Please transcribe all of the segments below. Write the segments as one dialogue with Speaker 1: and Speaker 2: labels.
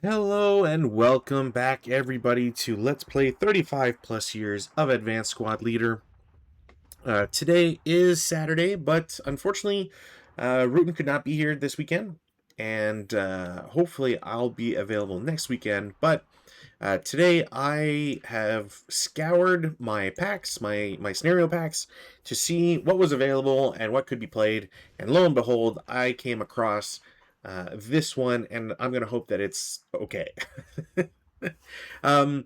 Speaker 1: Hello and welcome back everybody to Let's Play 35 plus years of Advanced Squad Leader. Today is Saturday, but unfortunately, Rutan could not be here this weekend, and hopefully I'll be available next weekend. But today I have scoured my packs, my scenario packs, to see what was available and what could be played, and lo and behold, I came across this one, and I'm going to hope that it's okay. um,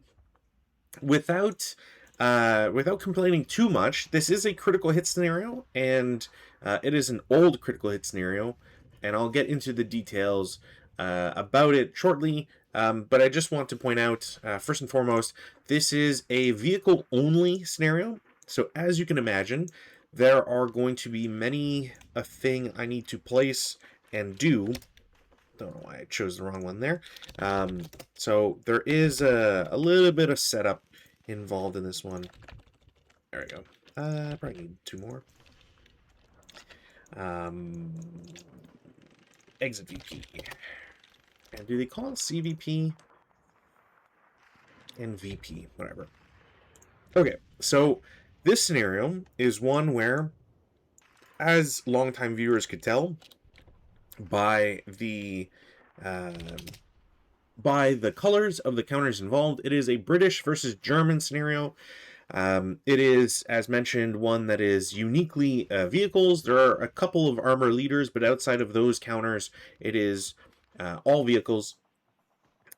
Speaker 1: without complaining too much, this is a critical hit scenario, and it is an old critical hit scenario, and I'll get into the details about it shortly. But I just want to point out, first and foremost, this is a vehicle only scenario. So as you can imagine, there are going to be many a thing I need to place and do. Don't know why I chose the wrong one there. So there is a little bit of setup involved in this one. There we go. Probably need two more. Exit VP. And do they call it CVP? And VP, whatever. Okay, so this scenario is one where, as longtime viewers could tell, by the colors of the counters involved, it is a British versus German scenario. It is, as mentioned, one that is uniquely vehicles. There are a couple of armor leaders, but outside of those counters, it is all vehicles.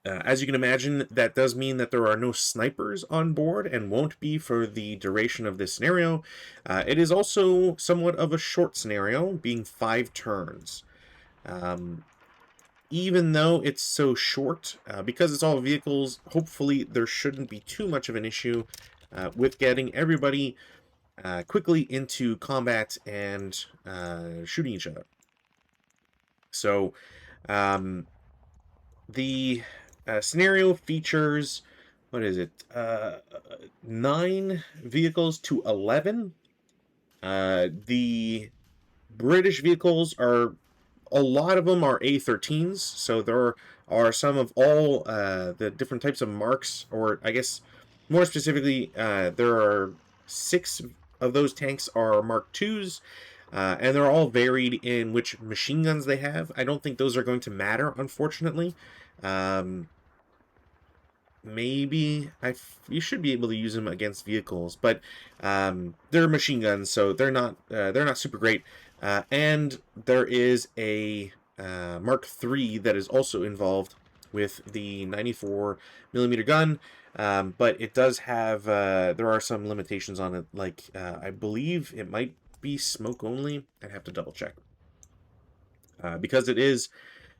Speaker 1: As you can imagine, that does mean that there are no snipers on board and won't be for the duration of this scenario. It is also somewhat of a short scenario, being 5 turns. Even though it's so short, because it's all vehicles, hopefully there shouldn't be too much of an issue with getting everybody quickly into combat and shooting each other. So the scenario features, what is it, 9 vehicles to 11. The British vehicles are, a lot of them are A13s, so there are some of all the different types of marks, or I guess more specifically, there are 6 of those tanks are Mark IIs, and they're all varied in which machine guns they have. I don't think those are going to matter, unfortunately. Maybe you should be able to use them against vehicles, but they're machine guns, so they're not super great. And there is a Mark III that is also involved with the 94mm gun, but it does have there are some limitations on it. Like I believe it might be smoke only. I'd have to double check because it is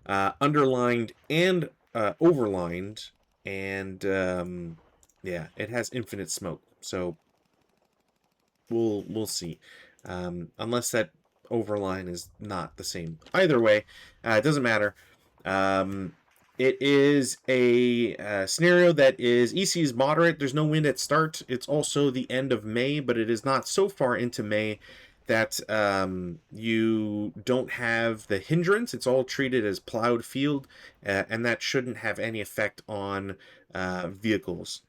Speaker 1: underlined and overlined. And yeah, it has infinite smoke, so we'll see. Unless that overline is not the same. Either way, it doesn't matter. It is a scenario that is EC is moderate. There's no wind at start. It's also the end of May, but it is not so far into May that you don't have the hindrance. It's all treated as plowed field, and that shouldn't have any effect on vehicles.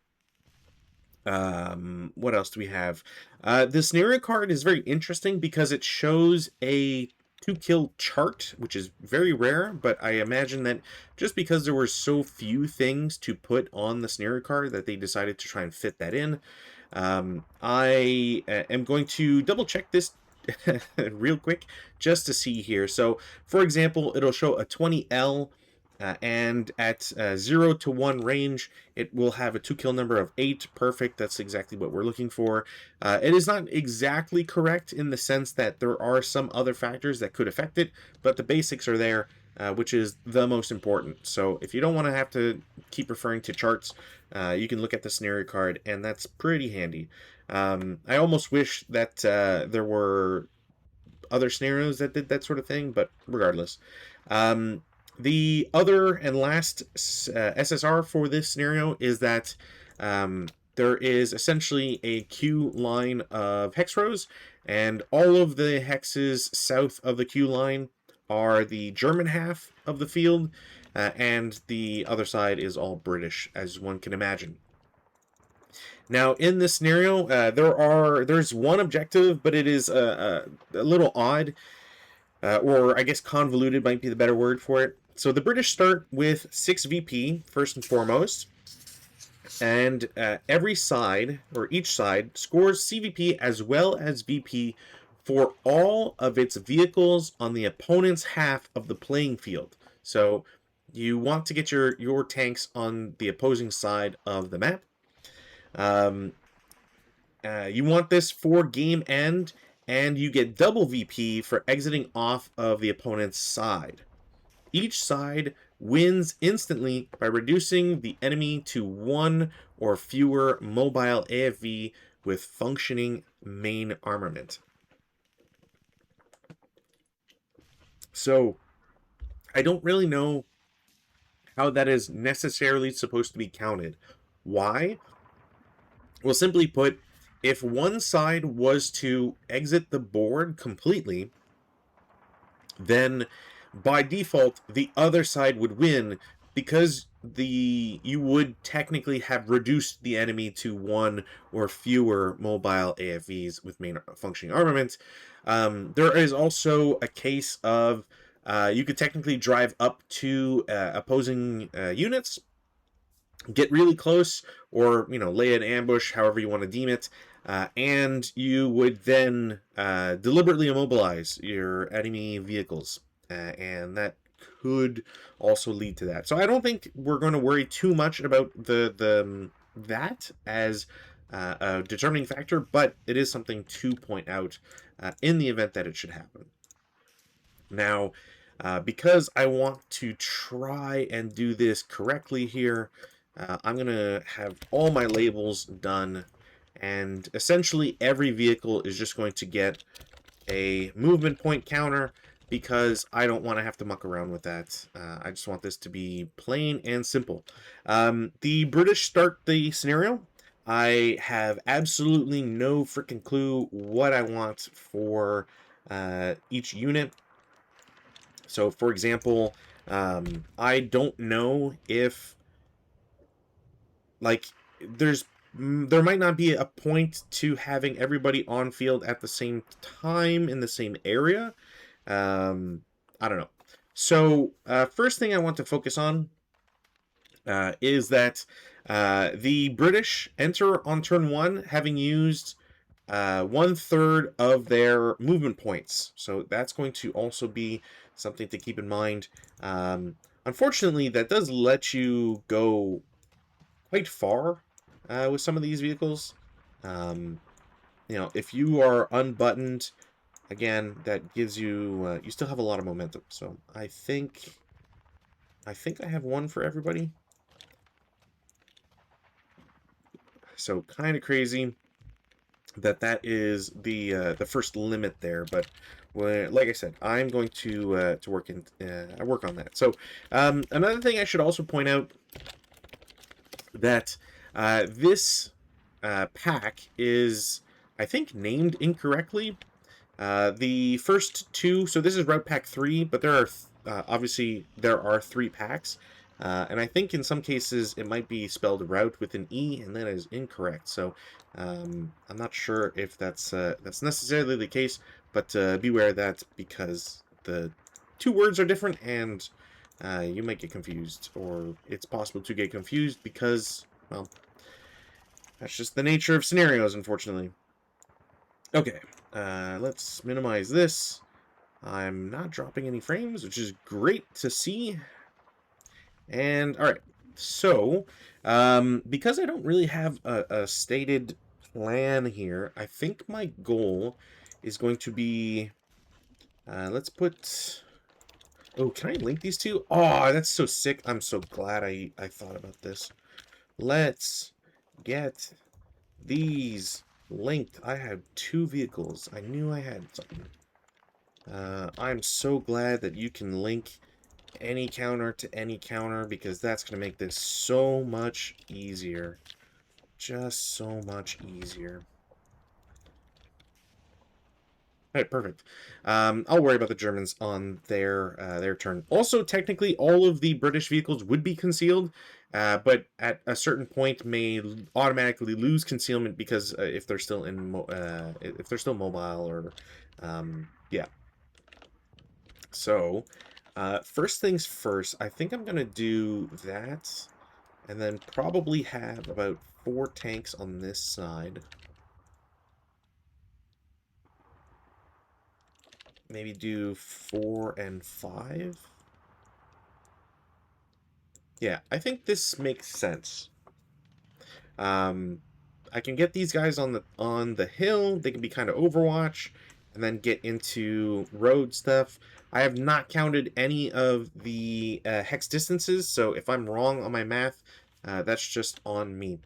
Speaker 1: What else do we have? The scenario card is very interesting because it shows a 2-kill chart, which is very rare, but I imagine that just because there were so few things to put on the scenario card that they decided to try and fit that in. I am going to double check this real quick just to see here. So, for example, it'll show a 20L, and at 0 to 1 range, it will have a 2-kill number of 8. Perfect. That's exactly what we're looking for. It is not exactly correct in the sense that there are some other factors that could affect it, but the basics are there, which is the most important. So if you don't want to have to keep referring to charts, you can look at the scenario card, and that's pretty handy. I almost wish that there were other scenarios that did that sort of thing, but regardless. The other and last SSR for this scenario is that there is essentially a queue line of hex rows, and all of the hexes south of the queue line are the German half of the field, and the other side is all British, as one can imagine. Now, in this scenario, there's one objective, but it is a little odd, or I guess convoluted might be the better word for it. So the British start with 6 VP first and foremost, and every side, or each side, scores CVP as well as VP for all of its vehicles on the opponent's half of the playing field. So you want to get your tanks on the opposing side of the map. You want this for game end, and you get double VP for exiting off of the opponent's side. Each side wins instantly by reducing the enemy to 1 or fewer mobile AFV with functioning main armament. So, I don't really know how that is necessarily supposed to be counted. Why? Well, simply put, if one side was to exit the board completely, then by default the other side would win, because you would technically have reduced the enemy to 1 or fewer mobile AFVs with main functioning armament. There is also a case of you could technically drive up to opposing units, get really close, or lay an ambush, however you want to deem it, and you would then deliberately immobilize your enemy vehicles, and that could also lead to that. So I don't think we're going to worry too much about that as a determining factor, but it is something to point out in the event that it should happen. Now, because I want to try and do this correctly here, I'm going to have all my labels done, and essentially every vehicle is just going to get a movement point counter, because I don't want to have to muck around with that. I just want this to be plain and simple. The British start the scenario. I have absolutely no freaking clue what I want for each unit. So, for example, I don't know if, like, there might not be a point to having everybody on field at the same time in the same area. I don't know. So, first thing I want to focus on is that the British enter on turn 1 having used 1/3 of their movement points. So that's going to also be something to keep in mind. Unfortunately, that does let you go quite far with some of these vehicles. If you are unbuttoned, again, that gives you you still have a lot of momentum. So I think I have one for everybody. So kind of crazy that is the first limit there, but like I said, I'm going to work on that. So another thing I should also point out, that this pack is, I think, named incorrectly. The first two, so this is Route Pack 3, but there are obviously there are 3 packs. And I think in some cases it might be spelled route with an E, and that is incorrect. So I'm not sure if that's necessarily the case, but beware of that, because the 2 words are different, and you might get confused, or it's possible to get confused because, well, that's just the nature of scenarios, unfortunately. Okay, let's minimize this. I'm not dropping any frames, which is great to see. And alright, so because I don't really have a stated plan here, I think my goal is going to be, let's put, oh, can I link these two? Oh, that's so sick. I'm so glad I thought about this. Let's get these linked. I have 2 vehicles. I knew I had something. I'm so glad that you can link any counter to any counter, because that's going to make this so much easier. Just so much easier. All right, perfect. I'll worry about the Germans on their turn. Also, technically, all of the British vehicles would be concealed, but at a certain point may automatically lose concealment because if they're still if they're still mobile or yeah. So, first things first, I think I'm gonna do that, and then probably have about 4 tanks on this side. Maybe do 4 and 5. Yeah, I think this makes sense. Um, I can get these guys on the hill. They can be kind of Overwatch, and then get into road stuff. I have not counted any of the hex distances, so if I'm wrong on my math, that's just on me.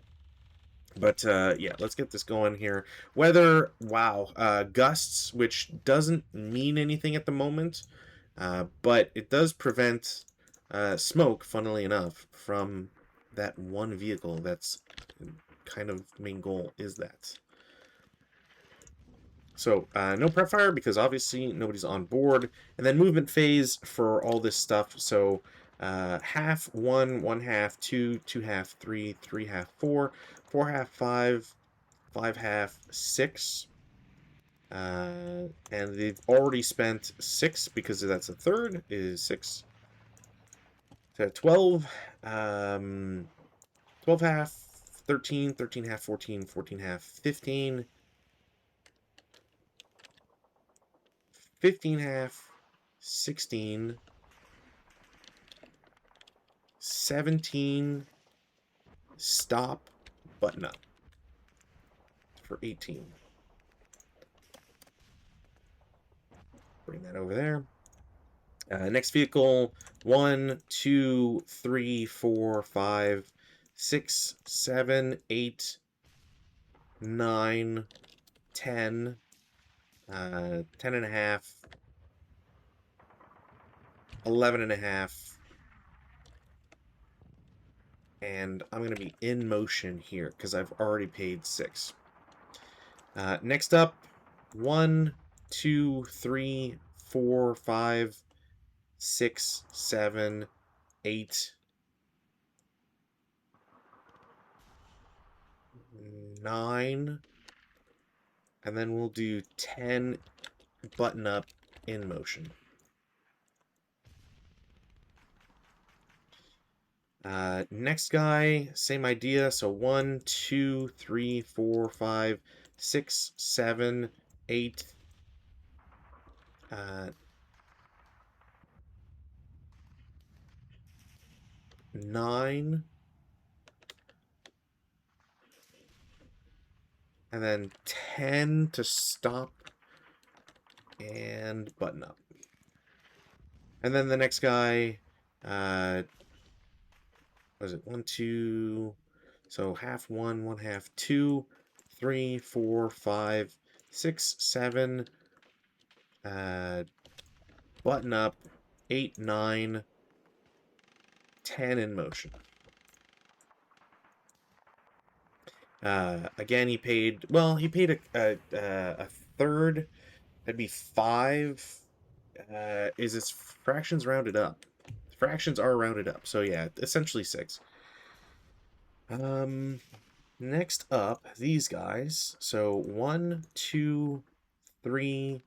Speaker 1: But yeah, let's get this going here. Weather, wow, gusts, which doesn't mean anything at the moment, but it does prevent smoke, funnily enough, from that one vehicle. That's kind of main goal is that. So no prep fire because obviously nobody's on board. And then movement phase for all this stuff. So half, one half, two half, three half, four half, five half, six. And they've already spent 6 because that's a third, is 6. So 12, 12 half, 13, 13 half, 14, 14 half, 15, 15 half, 16, 17, stop, button up for 18. Bring that over there. Next vehicle, 1, 2, 3, 4, 5, 6, 7, 8, 9, 10, 10 and a half, 11 and a half, and I'm going to be in motion here because I've already paid 6. Next up, 1, 2, 3, 4, 5, 6, 7, 8, 9, and then we'll do 10 button up in motion. Next guy, same idea. So 1, 2, 3, 4, 5, 6, 7, 8, 9, and then 10 to stop and button up. And then the next guy, was it 1, 2? So half 1, one half 2, 3, 4, 5, 6, 7, button up, 8, 9, 10 in motion. Again, he paid, well, he paid a third. That'd be 5. Is his fractions rounded up? Fractions are rounded up, so yeah, essentially 6. Next up, these guys. So 1, 2, 3,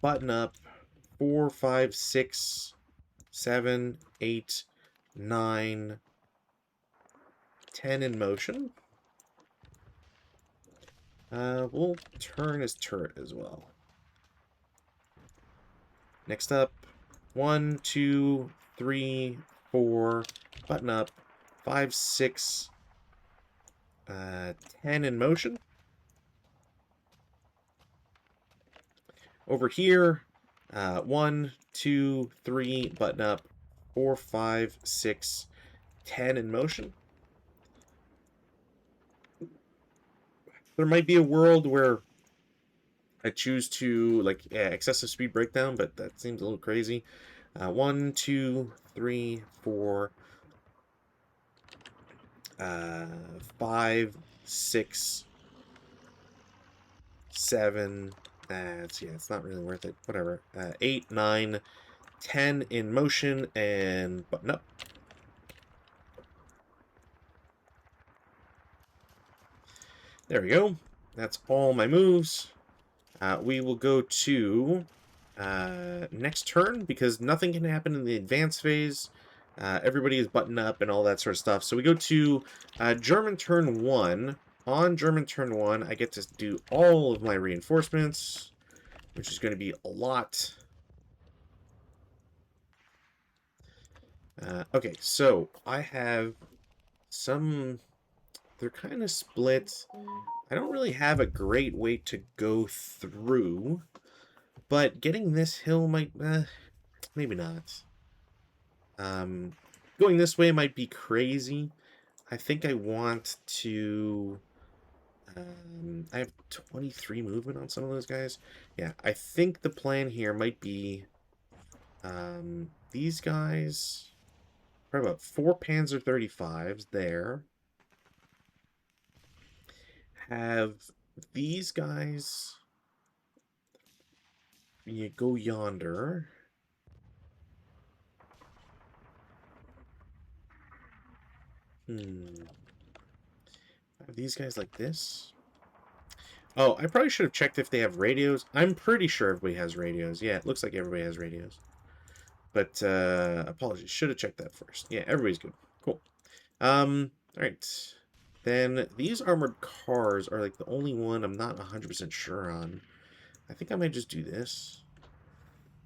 Speaker 1: button up, 4, 5, 6, 7, 8, 9, 10 in motion. We'll turn his turret as well. Next up, 1, 2, 3, 4, button up, 5, 6, 10 in motion. Over here, 1, 2, 3, button up, 4, 5, 6, 10 in motion. There might be a world where I choose to, like, excessive speed breakdown, but that seems a little crazy. 1, 2, 3, 4, 5, 6, 7. It's not really worth it. Whatever. 8, 9, 10 in motion and button up. There we go. That's all my moves. We will go to next turn because nothing can happen in the advance phase. Everybody is buttoned up and all that sort of stuff. So we go to German turn 1. On German turn 1, I get to do all of my reinforcements, which is going to be a lot. Okay, so I have some... They're kind of split. I don't really have a great way to go through, but getting this hill might... maybe not. Going this way might be crazy. I think I want to... I have 23 movement on some of those guys. Yeah, I think the plan here might be these guys... Probably about 4 Panzer 35s there. Have these guys... You go yonder. Have these guys like this. Oh, I probably should have checked if they have radios. I'm pretty sure everybody has radios. Yeah, it looks like everybody has radios. But, apologies. Should have checked that first. Yeah, everybody's good. Cool. Alright. Then, these armored cars are, like, the only one I'm not 100% sure on. I think I might just do this.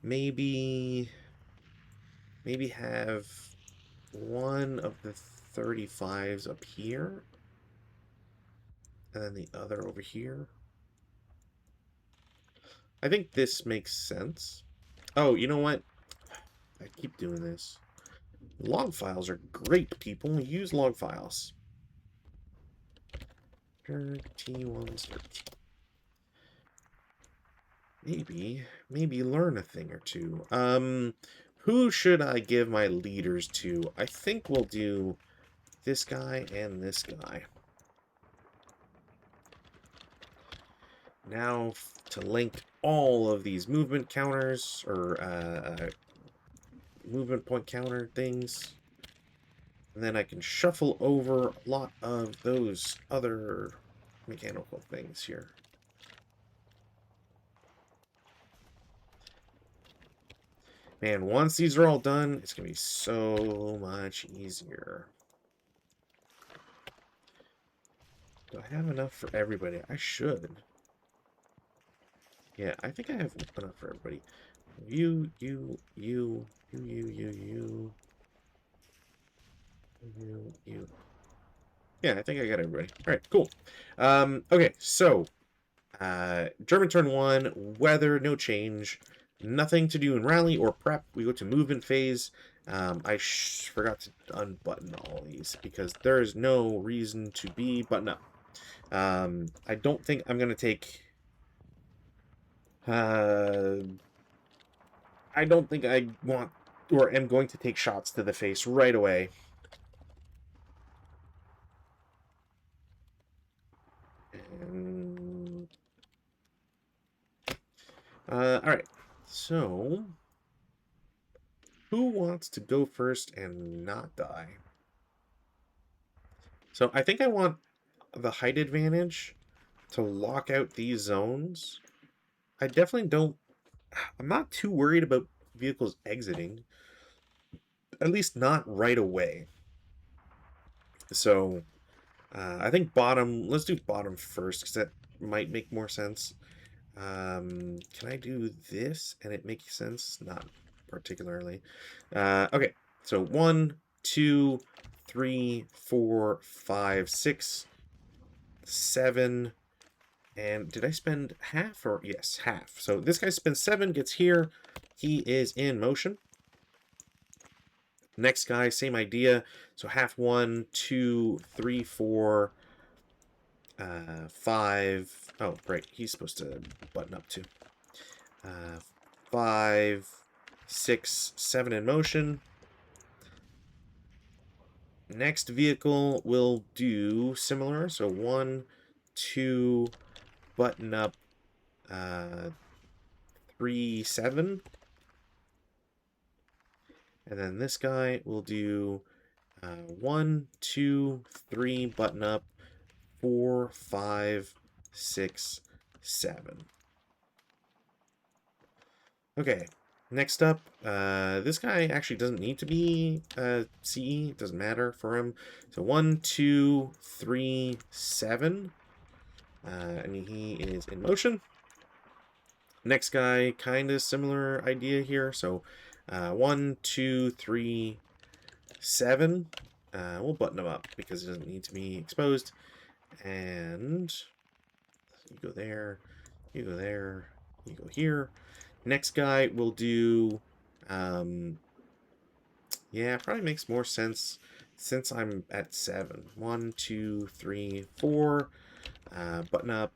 Speaker 1: Maybe have one of the 35s up here. And then the other over here. I think this makes sense. Oh, you know what? I keep doing this. Log files are great, people. Use log files. T1s. Maybe learn a thing or two. Who should I give my leaders to? I think we'll do this guy and this guy. Now to link all of these movement counters, or movement point counter things. And then I can shuffle over a lot of those other mechanical things here. Man, once these are all done, it's going to be so much easier. Do I have enough for everybody? I should. Yeah, I think I have enough for everybody. You. Yeah, I think I got everybody. All right, cool. Okay, so German turn 1, weather, no change. Nothing to do in rally or prep. We go to movement phase. I forgot to unbutton all these because there is no reason to be button up. I don't think I'm going to take... I don't think I want or am going to take shots to the face right away. And... alright. So... Who wants to go first and not die? So I think I want the height advantage to lock out these zones. I definitely don't... I'm not too worried about vehicles exiting. At least not right away. So I think bottom... Let's do bottom first because that might make more sense. Can I do this and it makes sense? Not particularly. Okay, so 1, 2, 3, 4, 5, 6, 7, and did I spend half? Or yes, half. So this guy spends 7, gets here. He is in motion. Next guy, same idea. So half 1, 2, 3, 4, 5. Oh, right. He's supposed to button up too. 5, 6, 7 in motion. Next vehicle will do similar. So 1, 2, button up 3, 7. And then this guy will do 1, 2, 3, button up, 4, 5, 6, 7. Okay, next up, this guy actually doesn't need to be CE, it doesn't matter for him. So 1, 2, 3, 7, and he is in motion. Next guy, kind of similar idea here. So 1, 2, 3, 7. We'll button him up because it doesn't need to be exposed. And you go there, you go there, you go here. Next guy will do, yeah, probably makes more sense since I'm at 7. 1, 2, 3, 4. Button up.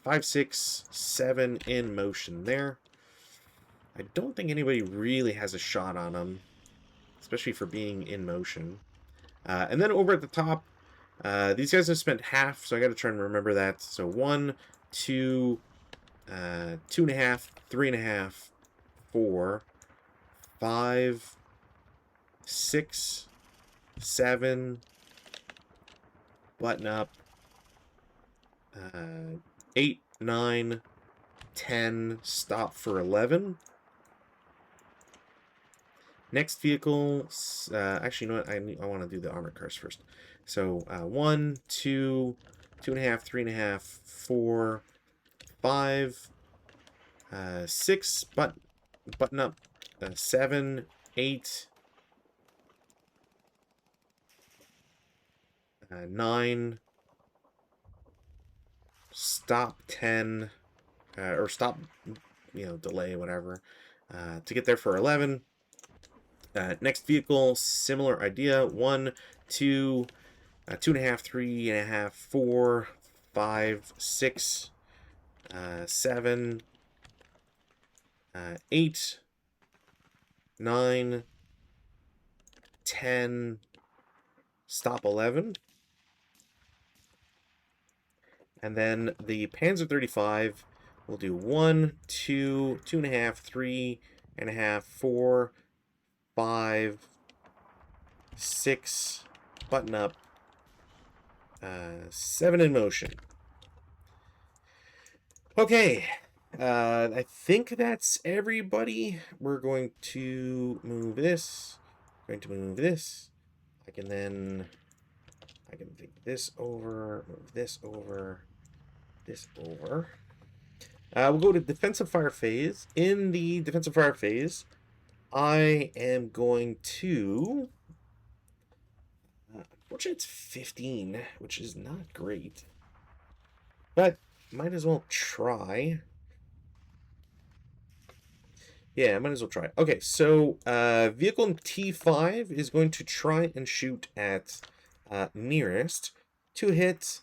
Speaker 1: 5, 6, 7 in motion there. I don't think anybody really has a shot on him, especially for being in motion. And then over at the top, these guys have spent half, so I got to try and remember that. So 1, 2, 2.5, 3.5, 4, 5, 6, 7, button up, 8, 9, 10, stop for 11. Next vehicle, actually, you know what? I want to do the armored cars first. So 1, 2, 2.5, 3.5, 4, 5, 6, button up, 7, 8, 9, stop 10, or stop, delay, whatever, to get there for 11. Next vehicle, similar idea. 1, 2, 2.5, 3.5, 4, 5, 6, 7, 8, 9, 10, stop 11. And then the Panzer 35 will do 1, 2, 2.5, 3.5, 4, 5, 6, button up, 7 in motion. Okay, I think that's everybody. We're going to move this. I can take this over, move this over, this over. We'll go to defensive fire phase. In the defensive fire phase, I am going to... unfortunately, it's 15, which is not great. But might as well try. Yeah, I might as well try. Okay, so vehicle in T5 is going to try and shoot at nearest. 2 hits.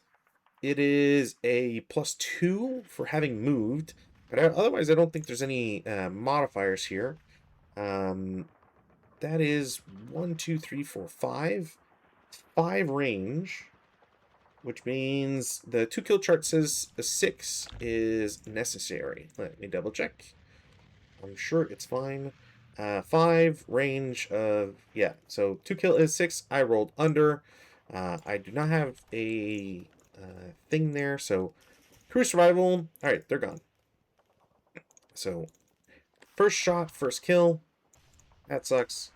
Speaker 1: It is a +2 for having moved. But otherwise, I don't think there's any modifiers here. That is 1, 2, 3, 4, 5. 5 range, which means the 2 kill chart says a 6 is necessary. Let me double check. I'm sure it's fine. 5 range of, yeah, so 2 kill is 6. I rolled under. I do not have a thing there, so crew survival. All right, they're gone. So first shot, first kill. That sucks.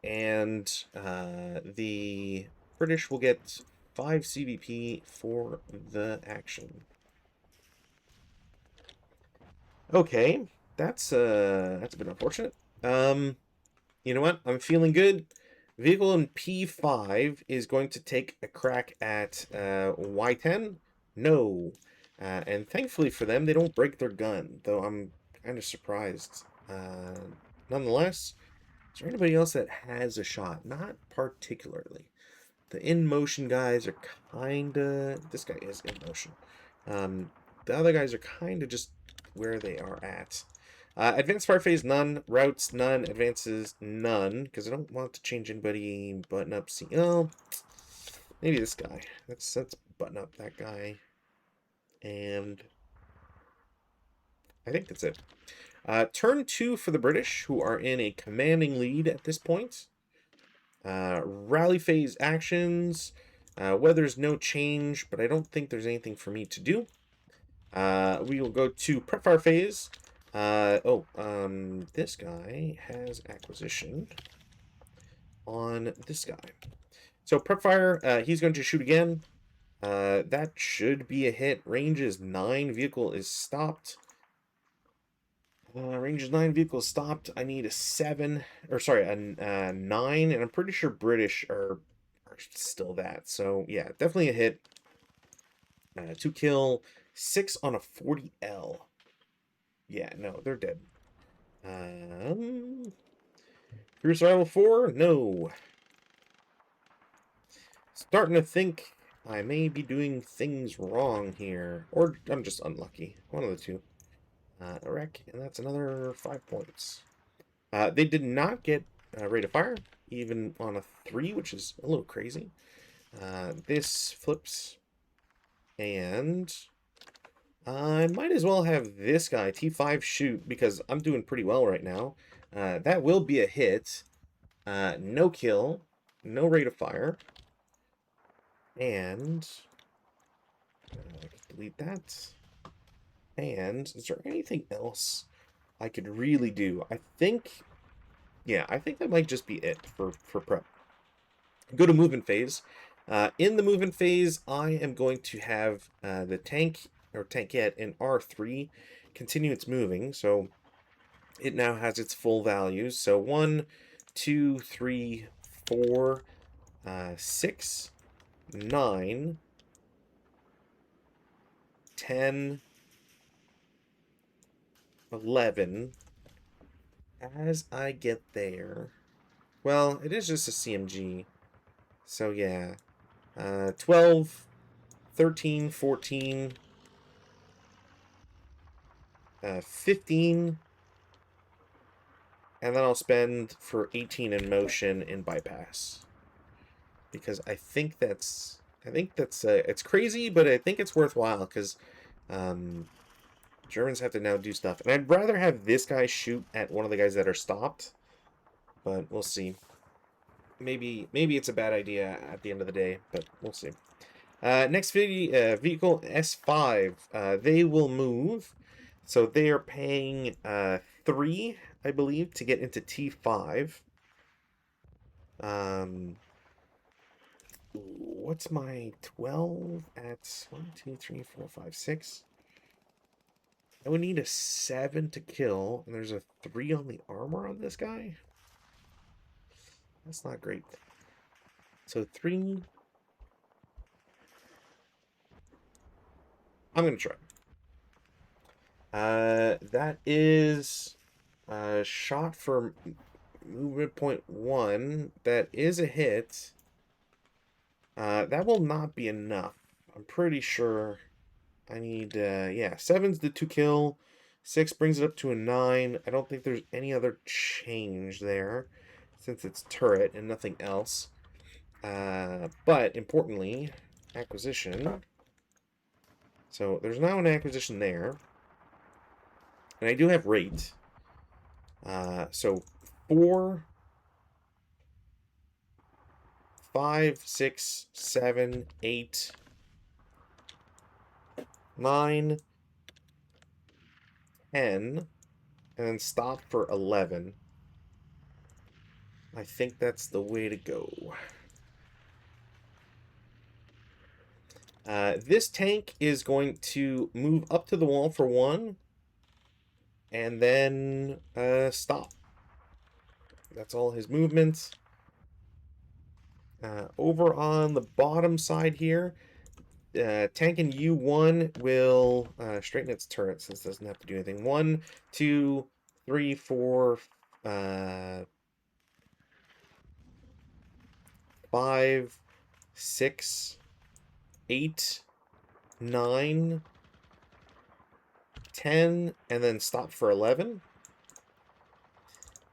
Speaker 1: And the British will get 5 CVP for the action. Okay, that's a bit unfortunate. You know what? I'm feeling good. Vehicle in P5 is going to take a crack at Y10. No. And thankfully for them, they don't break their gun, though I'm kind of surprised. Nonetheless, is there anybody else that has a shot? Not particularly. The in-motion guys are kind of... This guy is in motion. The other guys are kind of just where they are at. Advanced fire phase, none. Routes, none. Advances, none. Because I don't want to change anybody. Button up, see. Oh, maybe this guy. Let's button up that guy. And I think that's it. Turn 2 for the British, who are in a commanding lead at this point. Rally phase actions. Weather's no change, but I don't think there's anything for me to do. We will go to prep fire phase. This guy has acquisition on this guy. So prep fire, he's going to shoot again. That should be a hit. Range is 9. Vehicle is stopped. Range is 9. Vehicle is stopped. I need a 7. Or sorry, a 9. And I'm pretty sure British are still that. So yeah, definitely a hit. 2 kill. 6 on a 40L. Yeah, no, they're dead. Crew survival 4? No. Starting to think I may be doing things wrong here. Or I'm just unlucky. One of the two. A wreck, and that's another 5 points. They did not get rate of fire, even on a 3, which is a little crazy. This flips, and I might as well have this guy, T5, shoot, because I'm doing pretty well right now. That will be a hit. No kill, no rate of fire. And delete that. And is there anything else I could really do? I think that might just be it for prep. Go to movement phase. In the movement phase, I am going to have the tank or tankette in R3 continue its moving. So it now has its full values. So 1, 2, 3, 4, 6, 9, 10, 11. As I get there, well, it is just a CMG. So yeah, 12, 13, 14, 15, and then I'll spend for 18 in motion in bypass. Because I think that's it's crazy, but I think it's worthwhile because Germans have to now do stuff. And I'd rather have this guy shoot at one of the guys that are stopped, but we'll see. Maybe it's a bad idea at the end of the day, but we'll see. Next vehicle, S5. They will move. So they are paying 3, I believe, to get into T5. What's my 12 at 1, 2, 3, 4, 5, 6? I would need a 7 to kill, and there's a 3 on the armor on this guy. That's not great. So 3. I'm gonna try. That is shot for movement point 1. That is a hit. That will not be enough. I'm pretty sure I need, yeah, 7's the 2 kill. 6 brings it up to a 9. I don't think there's any other change there, since it's turret and nothing else. But, importantly, acquisition. So, there's now an acquisition there. And I do have rate. So, 4, 5, 6, 7, 8, 9, 10, and then stop for 11. I think that's the way to go. This tank is going to move up to the wall for 1, and then stop. That's all his movements. Over on the bottom side here, tank in U1 will straighten its turret, since it doesn't have to do anything. 1, 2, 3, 4, 5, 6, 8, 9, 10, and then stop for 11.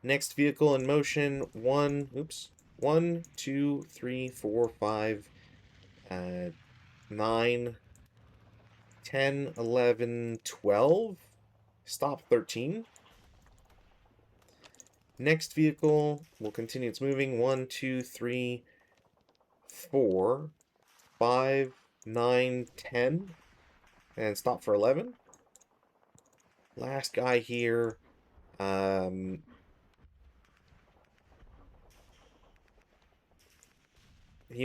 Speaker 1: Next vehicle in motion, 1, 2, 3, 4, 5, 9, 10, 11, 12. Stop 13. Next vehicle will continue its moving. 1, 2, 3, 4, 5, 9, 10. And stop for 11. Last guy here. You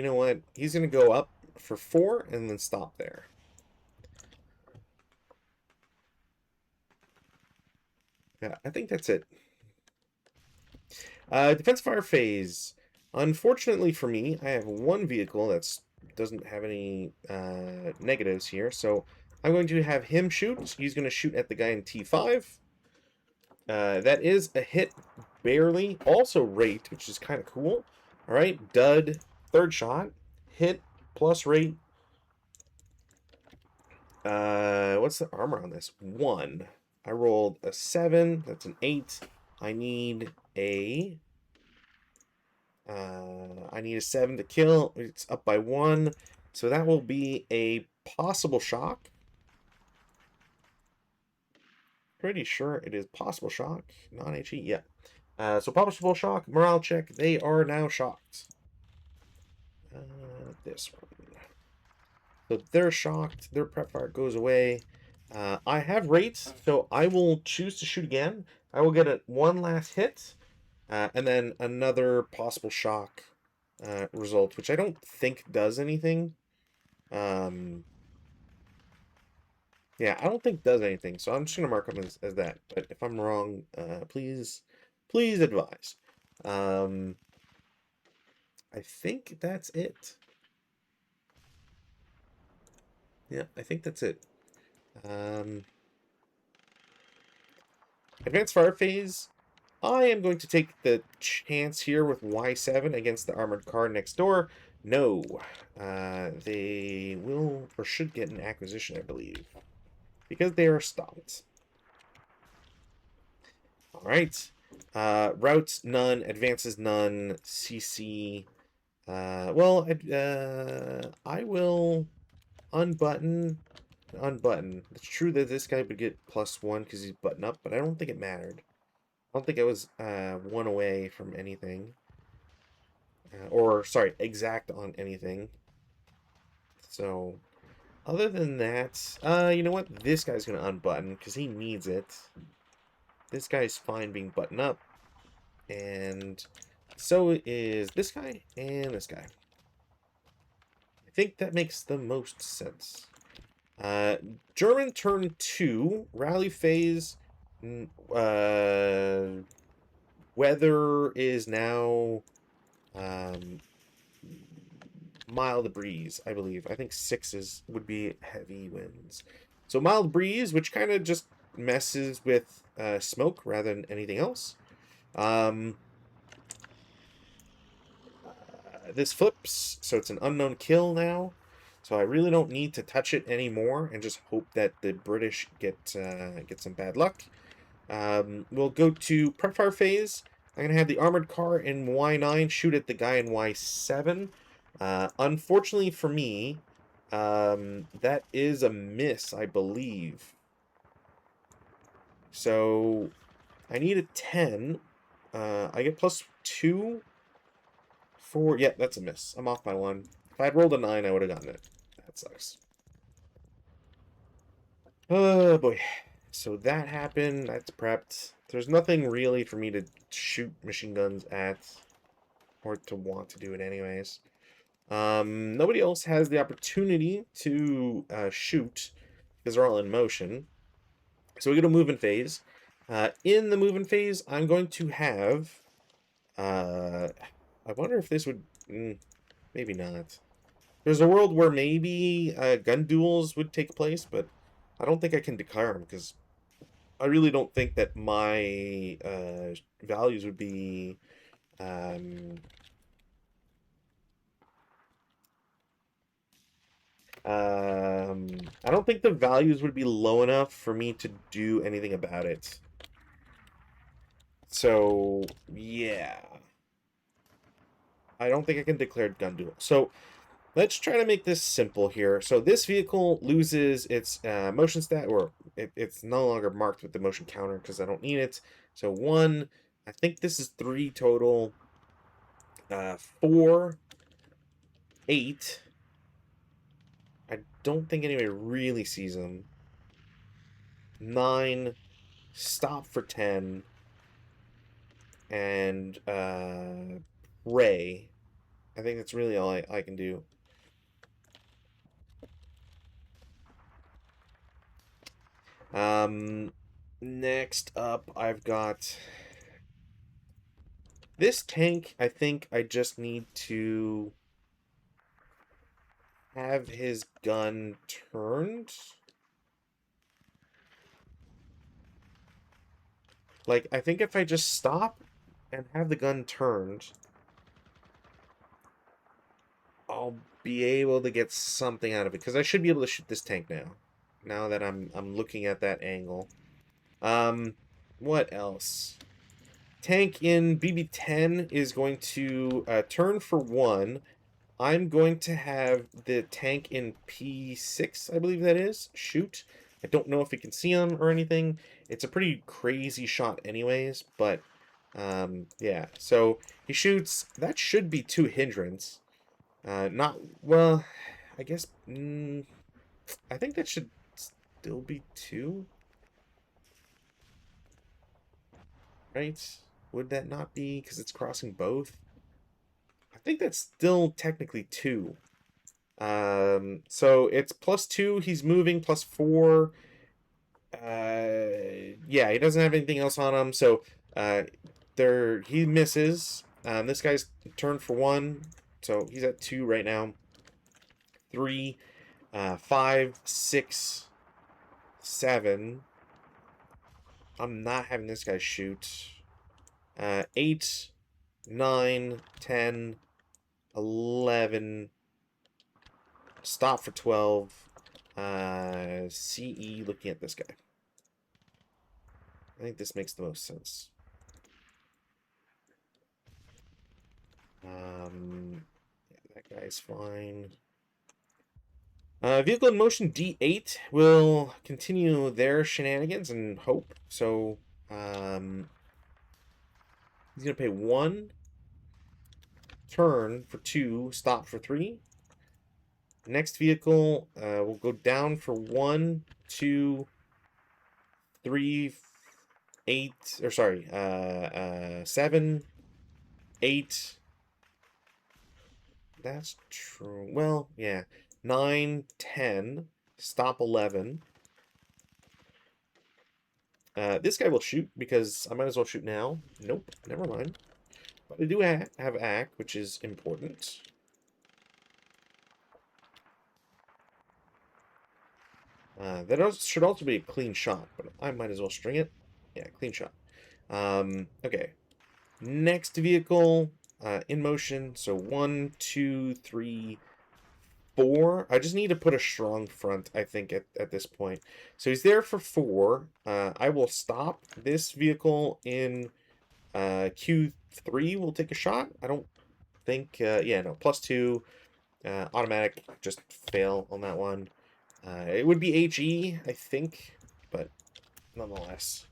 Speaker 1: know what? He's going to go up for 4 and then stop there. Yeah, I think that's it. Defense fire phase. Unfortunately for me, I have one vehicle that doesn't have any negatives here, so I'm going to have him shoot. He's going to shoot at the guy in T5. That is a hit, barely. Also rate, which is kind of cool. All right, dud, third shot, hit plus rate. What's the armor on this? 1. I rolled a 7. That's an 8. I need a 7 to kill. It's up by 1. So that will be a possible shock. Pretty sure it is possible shock. Non-HE, yeah. So possible shock, morale check. They are now shocked. This one. So they're shocked. Their prep fire goes away. I have rates, so I will choose to shoot again. I will get one last hit, and then another possible shock result, which I don't think does anything. Yeah, I don't think does anything, so I'm just going to mark them as that. But if I'm wrong, please advise. I think that's it. Yeah, I think that's it. Advanced fire phase. I am going to take the chance here with Y7 against the armored car next door. No. They will or should get an acquisition, I believe. Because they are stopped. Alright. Routes, none. Advances, none. CC. Well, I will unbutton. It's true that this guy would get +1 because he's button up, but I don't think it mattered. I don't think I was 1 away from anything. Or, sorry, exact on anything. So, other than that, you know what? This guy's going to unbutton because he needs it. This guy's fine being buttoned up. And so is this guy and this guy. I think that makes the most sense. German turn 2, rally phase. Weather is now mild breeze, I believe. I think 6s would be heavy winds. So mild breeze, which kind of just messes with smoke rather than anything else. This flips, so it's an unknown kill now. So I really don't need to touch it anymore and just hope that the British get some bad luck. We'll go to prep fire phase. I'm going to have the armored car in Y9 shoot at the guy in Y7. Unfortunately for me, that is a miss, I believe. So I need a 10. I get +2 for... Yeah, that's a miss. I'm off by 1. If I had rolled a 9, I would have gotten it. That sucks. Oh, boy. So that happened. That's prepped. There's nothing really for me to shoot machine guns at. Or to want to do it anyways. Nobody else has the opportunity to shoot. Because they're all in motion. So we go to movement phase. In the movement phase, I'm going to have... I wonder if this would... maybe not. There's a world where maybe gun duels would take place, but I don't think I can declare them because I really don't think that my values would be... I don't think the values would be low enough for me to do anything about it. So, yeah. I don't think I can declare gun duel. So, Let's try to make this simple here. So this vehicle loses its motion stat, or it's no longer marked with the motion counter because I don't need it. So 1, I think this is 3 total. 4, 8. I don't think anybody really sees them. 9, stop for 10, and Ray. I think that's really all I can do. Next up, I've got this tank. I think I just need to have his gun turned. Like, I think if I just stop and have the gun turned, I'll be able to get something out of it. Because I should be able to shoot this tank now. Now that I'm looking at that angle. What else? Tank in BB10 is going to turn for 1. I'm going to have the tank in P6, I believe that is, shoot. I don't know if you can see him or anything. It's a pretty crazy shot anyways, but yeah. So he shoots. That should be 2 hindrance. Not, well, I guess, I think that should still be 2. Right? Would that not be, because it's crossing both? I think that's still technically 2. So it's +2, he's moving, +4. Yeah, he doesn't have anything else on him, so he misses. This guy's turned for 1, so he's at 2 right now. 3, 5, 6, 7. I'm not having this guy shoot. 8, 9, 10, 11. Stop for 12. CE, looking at this guy. I think this makes the most sense. Yeah, that guy's fine. Vehicle in motion D8 will continue their shenanigans and hope. So, he's going to pay 1, turn for 2, stop for 3. Next vehicle will go down for 1, 2, 3, 8, or sorry, 7, 8. That's true. Well, yeah. 9, 10, stop 11. This guy will shoot because I might as well shoot now. Nope, never mind. But I do have act, which is important. That should also be a clean shot, but I might as well string it. Yeah, clean shot. Okay. Next vehicle in motion. So 1, 2, 3, 4. I just need to put a strong front, I think, at this point. So he's there for 4. I will stop this vehicle in Q3. We'll take a shot. I don't think, yeah, no, +2. Automatic, just fail on that one. It would be HE, I think, but nonetheless.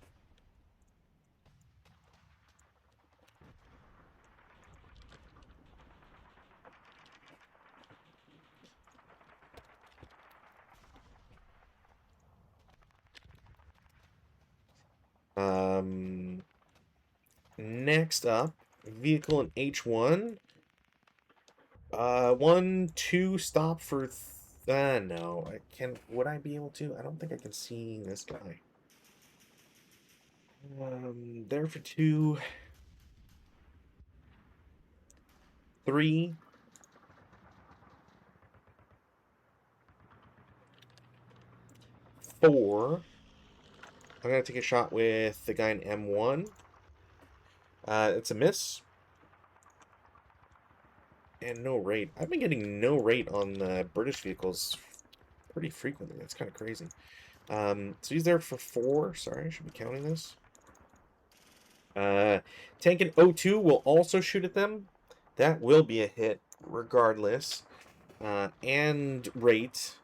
Speaker 1: Next up, vehicle in H1. 1, 2, stop for... no, I can... Would I be able to? I don't think I can see this guy. There for 2. 3. 4. I'm going to take a shot with the guy in M1. It's a miss. And no rate. I've been getting no rate on British vehicles pretty frequently. That's kind of crazy. So he's there for 4. Sorry, I should be counting this. Tank in 02 will also shoot at them. That will be a hit regardless. and rate.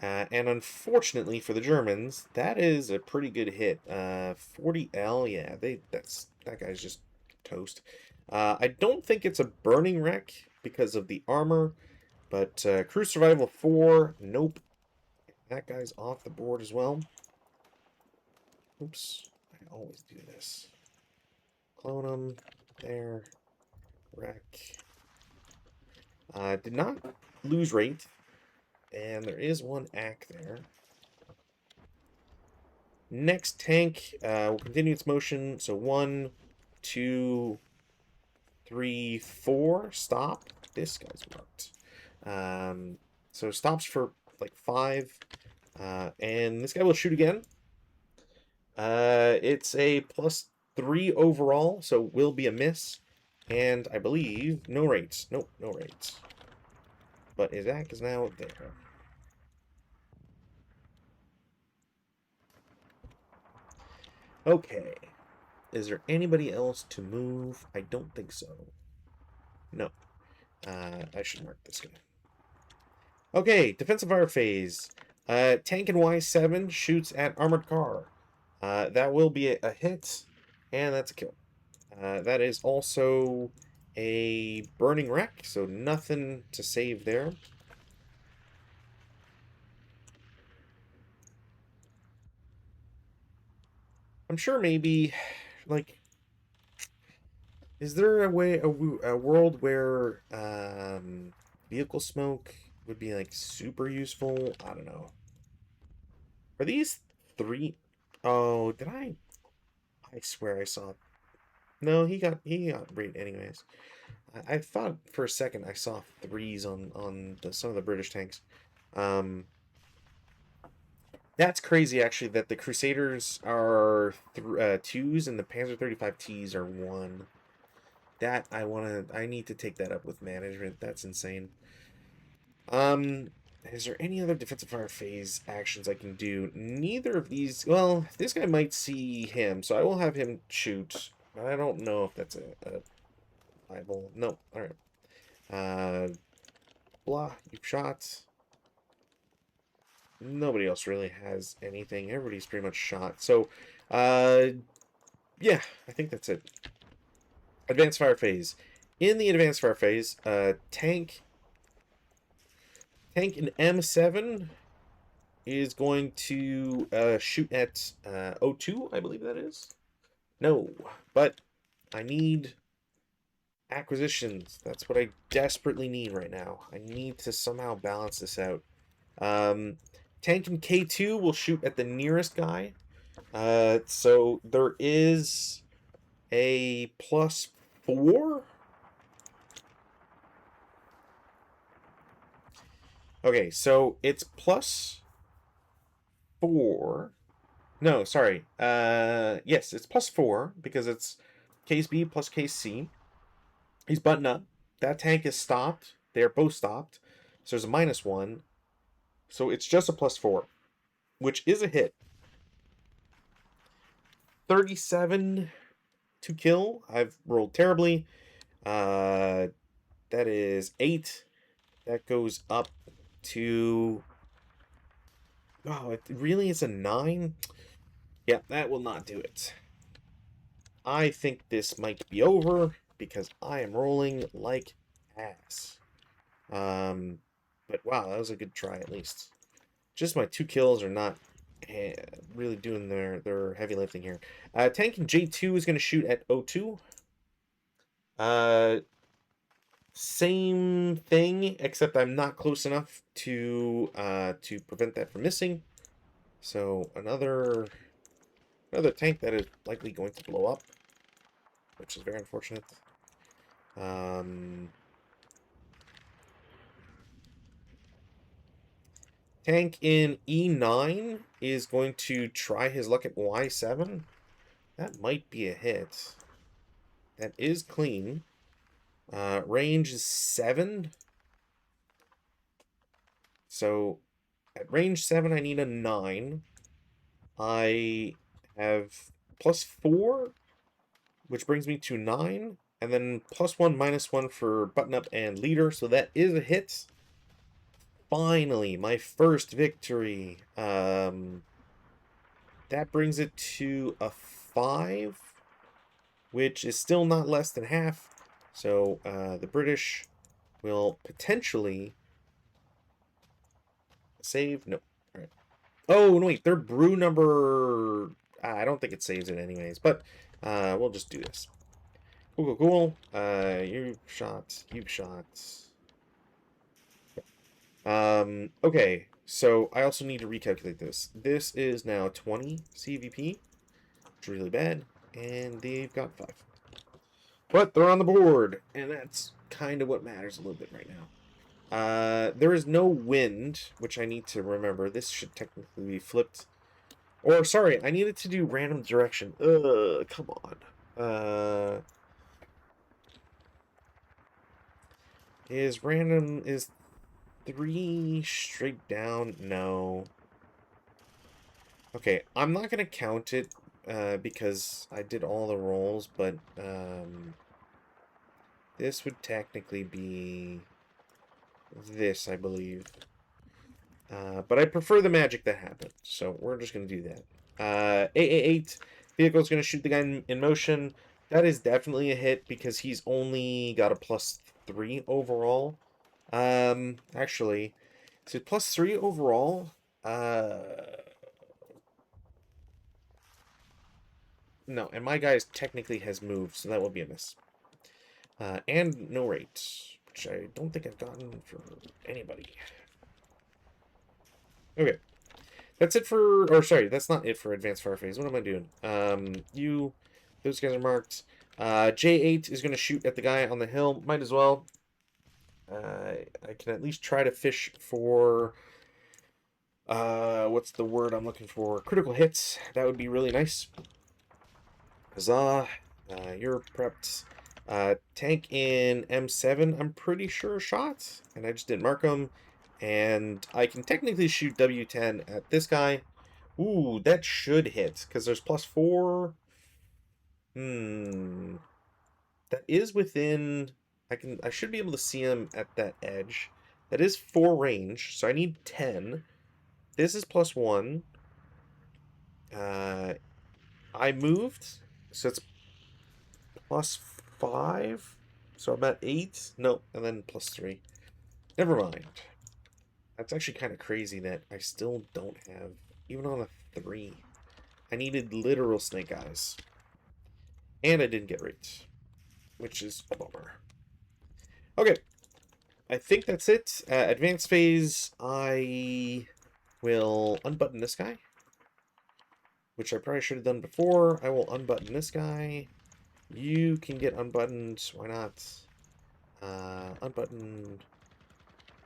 Speaker 1: And unfortunately for the Germans, that is a pretty good hit. 40L, yeah, that guy's just toast. I don't think it's a burning wreck because of the armor, but crew survival 4, nope. That guy's off the board as well. Oops, I always do this. Clone him, there, wreck. Did not lose rate, and there is one ACK there. Next tank will continue its motion. So 1, 2, 3, 4. Stop. This guy's marked. So stops for like 5. And this guy will shoot again. It's a +3 overall, so will be a miss. And I believe no rates. Nope, no rates. But his ACK is now there. Okay. Is there anybody else to move? I don't think so. No. I should mark this guy. Okay, defensive fire phase. Tank in Y7 shoots at armored car. That will be a hit, and that's a kill. That is also a burning wreck, so nothing to save there. I'm sure maybe, like, is there a way, a world where vehicle smoke would be like super useful? I don't know. Are these 3? Oh, did I? I swear I saw. No, he got rate anyways. I thought for a second I saw 3s on some of the British tanks. That's crazy actually that the Crusaders are 2s and the Panzer 35Ts are 1. That I need to take that up with management. That's insane. Is there any other defensive fire phase actions I can do? Neither of these. Well, this guy might see him, so I will have him shoot. But I don't know if that's a viable. No. All right. Blah. You've shot. Nobody else really has anything. Everybody's pretty much shot. So, yeah, I think that's it. Advanced fire phase. In the advanced fire phase, tank in M7 is going to shoot at 02, I believe that is. No, but I need acquisitions. That's what I desperately need right now. I need to somehow balance this out. Tank in K2 will shoot at the nearest guy. So there is a +4. Okay, so it's +4. No, sorry. Yes, it's +4 because it's case B plus case C. He's buttoned up. That tank is stopped. They are both stopped. So there's a -1. So it's just a +4, which is a hit. 37 to kill. I've rolled terribly. That is 8. That goes up to... Oh, it really is a 9? Yeah, that will not do it. I think this might be over because I am rolling like ass. But wow, that was a good try at least. Just my 2 kills are not really doing their heavy lifting here. Tank in J2 is going to shoot at 02. Same thing, except I'm not close enough to prevent that from missing. So another tank that is likely going to blow up, which is very unfortunate. Tank in E9 is going to try his luck at Y7. That might be a hit. That is clean. Range is 7. So at range 7, I need a 9. I have +4, which brings me to 9. And then +1, -1 for button up and leader. So that is a hit. finally, my first victory. That brings it to a 5, which is still not less than half. So the British will potentially save. No. All right. Oh, no, wait. Their brew number... I don't think it saves it anyways, but we'll just do this. Cool, cool, cool. You shot. You shot. Okay. So I also need to recalculate this. This is now 20 CVP, which is really bad, and they've got 5. But they're on the board, and that's kind of what matters a little bit right now. There is no wind, which I need to remember. This should technically be flipped. Or, sorry, I needed to do random direction. Come on. Is 3 straight down? No. Okay, I'm not going to count it, because I did all the rolls, but, this would technically be this, I believe. But I prefer the magic that happened, so we're just going to do that. AA8, vehicle is going to shoot the guy in motion. That is definitely a hit because he's only got a +3 overall. Actually, so +3 overall. No, and my guy technically has moved, so that will be a miss. And no rate, which I don't think I've gotten for anybody. Okay. That's it for, or sorry, that's not it for advanced fire phase. What am I doing? Those guys are marked. J8 is going to shoot at the guy on the hill. Might as well. I can at least try to fish for, what's the word I'm looking for? Critical hits. That would be really nice. Huzzah. You're prepped. Tank in M7, I'm pretty sure shot, and I just didn't mark him. And I can technically shoot W10 at this guy. Ooh, that should hit, because there's +4. That is within... I should be able to see him at that edge. That is 4 range, so I need 10. This is +1. I moved, so it's +5. So I'm at 8. No, and then +3. Never mind. That's actually kind of crazy that I still don't have, even on a 3. I needed literal snake eyes. And I didn't get rates, which is a bummer. Okay. I think that's it. Advanced phase, I will unbutton this guy, which I probably should have done before. I will unbutton this guy. You can get unbuttoned. Why not? Unbutton,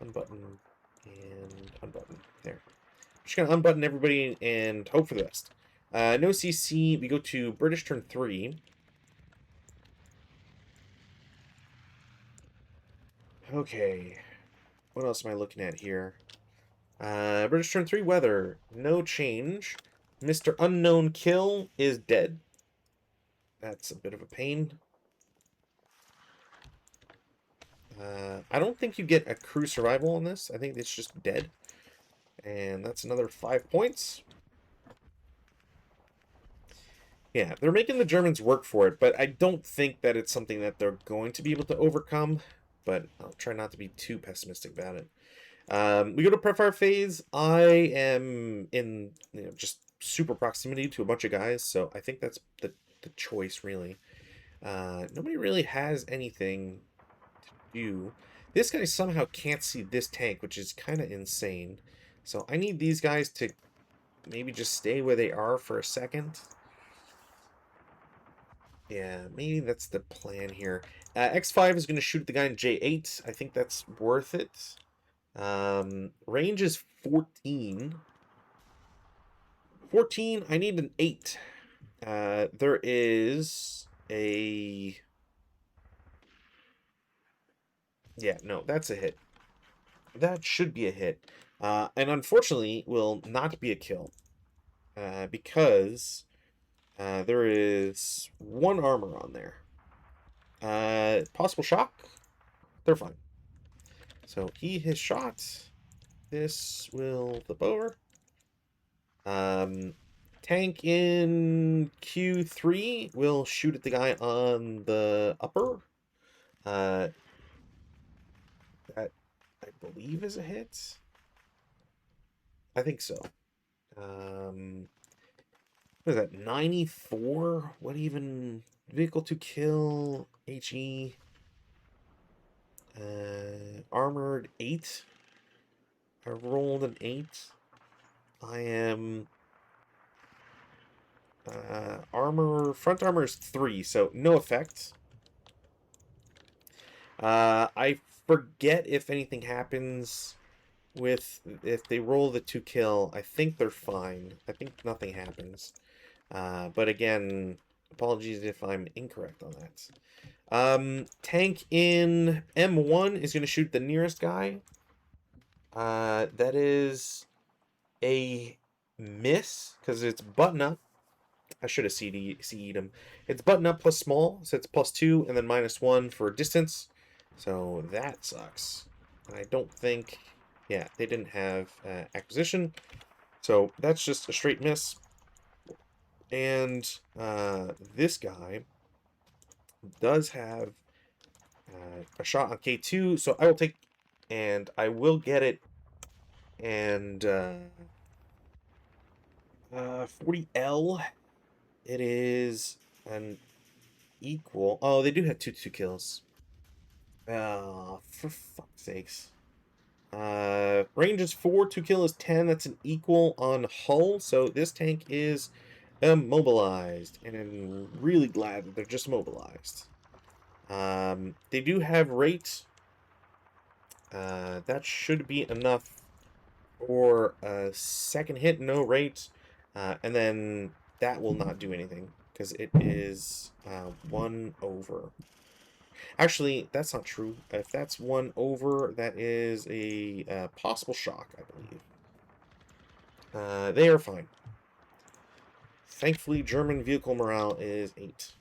Speaker 1: unbutton, and unbutton. There. Just gonna unbutton everybody and hope for the best. No CC. We go to British turn 3. Okay. What else am I looking at here? British turn 3 weather. No change. Mr. Unknown Kill is dead. That's a bit of a pain. I don't think you get a crew survival on this. I think it's just dead. And that's another 5 points. Yeah, they're making the Germans work for it, but I don't think that it's something that they're going to be able to overcome. But I'll try not to be too pessimistic about it. We go to prep fire phase. I am in just super proximity to a bunch of guys, so I think that's the choice, really. Nobody really has anything to do. This guy somehow can't see this tank, which is kind of insane. So I need these guys to maybe just stay where they are for a second. Yeah, maybe that's the plan here. X5 is going to shoot the guy in J8. I think that's worth it. Range is 14. 14, I need an 8. There is a... Yeah, no, that's a hit. That should be a hit. And unfortunately, will not be a kill. Because there is 1 armor on there. Possible shock? They're fine. So he has shot. This will flip over. Tank in Q3 will shoot at the guy on the upper. That I believe is a hit. I think so. What is that? 94? What even? Vehicle to kill. HE. Armored 8. I rolled an 8. I am front armor is 3, so no effect. I forget if anything happens if they roll the 2 kill. I think they're fine. I think nothing happens. But again, apologies if I'm incorrect on that. Tank in M1 is going to shoot the nearest guy. That is a miss because it's button up. I should have CE'd him. It's button up plus small, so it's +2 and then -1 for distance. So that sucks. And I don't think, yeah, they didn't have acquisition. So that's just a straight miss. And this guy does have a shot on K2, so I will take, and I will get it. And 40L, it is an equal. Oh, they do have two kills. For fuck's sakes. Range is 4, 2 kill is 10. That's an equal on hull. So this tank is immobilized, and I'm really glad that they're just mobilized. They do have rate. That should be enough for a second hit, no rate, and then that will not do anything because it is 1 over. Actually, that's not true. If that's 1 over, that is a possible shock, I believe. They are fine. Thankfully, German vehicle morale is 8.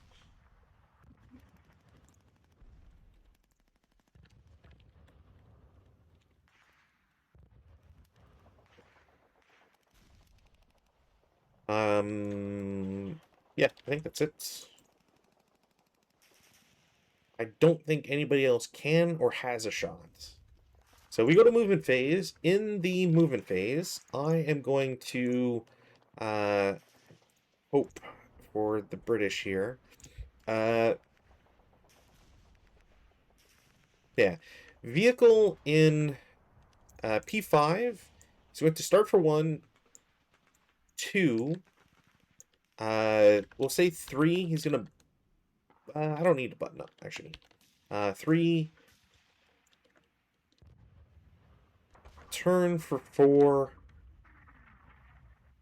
Speaker 1: Yeah, I think that's it. I don't think anybody else can or has a shot. So we go to movement phase. In the movement phase, I am going to hope for the British here. Yeah. Vehicle in P5 is going to start for 1, 2. We'll say 3. He's going to... I don't need to button up, actually. 3. Turn for 4.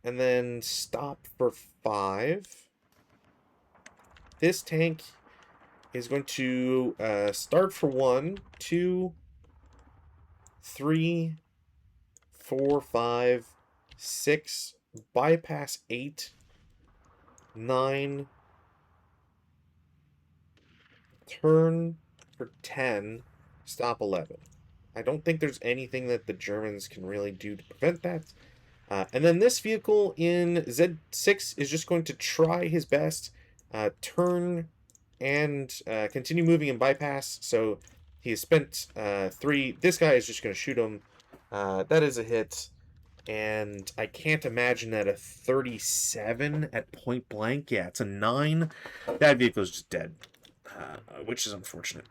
Speaker 1: And then stop for 5. This tank is going to start for 1, 2, 3, 4, 5, 6, bypass 8, 9, turn for 10, stop 11. I don't think there's anything that the Germans can really do to prevent that. And then this vehicle in Z6 is just going to try his best, turn and continue moving and bypass. So he has spent 3. This guy is just going to shoot him. That is a hit. And I can't imagine that a 37 at point blank. Yeah, it's a 9. That vehicle is just dead, which is unfortunate.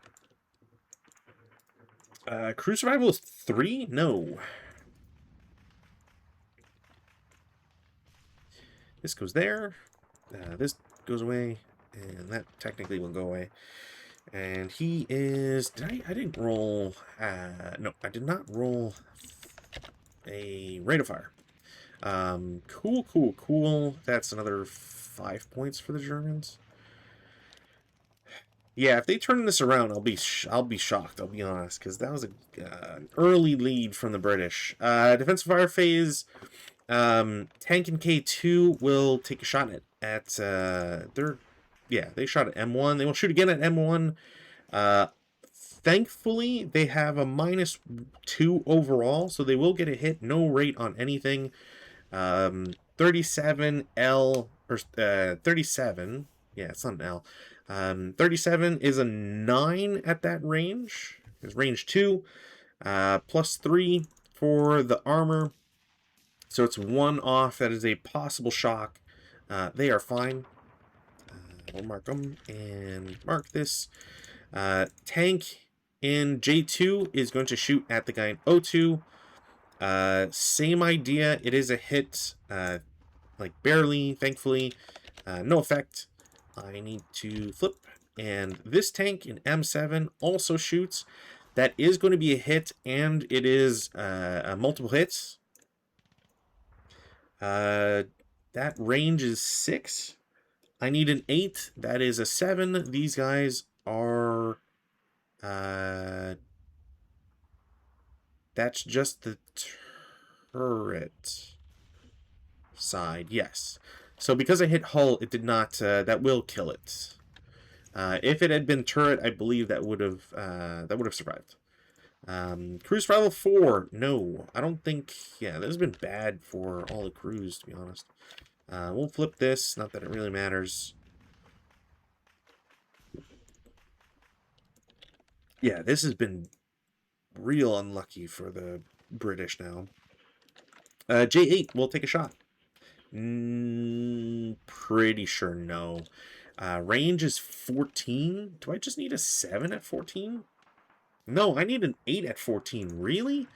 Speaker 1: Crew survival is 3? No. This goes there. This goes away. And that technically will go away. And he is... I didn't roll... no, I did not roll a rate of fire. Cool. That's another 5 points for the Germans. Yeah, if they turn this around, I'll be shocked. I'll be honest, because that was an early lead from the British. Defensive fire phase. Tank and K2 will take a shot at they shot at M1. They will shoot again at M1. Thankfully, they have a -2 overall, so they will get a hit. No rate on anything. 37L, or 37. Yeah, it's not an L. 37 is a 9 at that range. It's range 2. +3 for the armor. So it's 1 off. That is a possible shock. They are fine. We'll mark them and mark this. Tank in J2 is going to shoot at the guy in O2. Same idea. It is a hit, like barely, thankfully. No effect. I need to flip. And this tank in M7 also shoots. That is going to be a hit, and it is multiple hits. That range is 6. I need an 8. That is a 7. These guys are... that's just the turret side. Yes. So because I hit hull, it did not... that will kill it. If it had been turret, I believe that would have survived. Crew survival 4. No, I don't think... Yeah, this has been bad for all the crews, to be honest. We'll flip this. Not that it really matters. Yeah, this has been real unlucky for the British now. J8, we'll take a shot. Pretty sure no. Range is 14. Do I just need a 7 at 14? No, I need an 8 at 14. Really?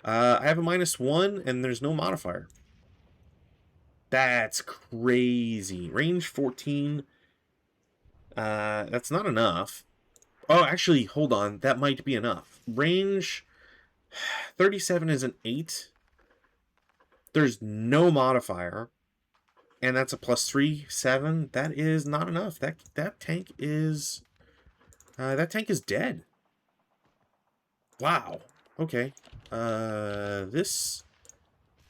Speaker 1: I have a -1, and there's no modifier. That's crazy. Range 14. That's not enough. Oh, actually, hold on. That might be enough. Range 37 is an 8. There's no modifier. And that's a +3, 7. That is not enough. That tank is dead. Wow. Okay. This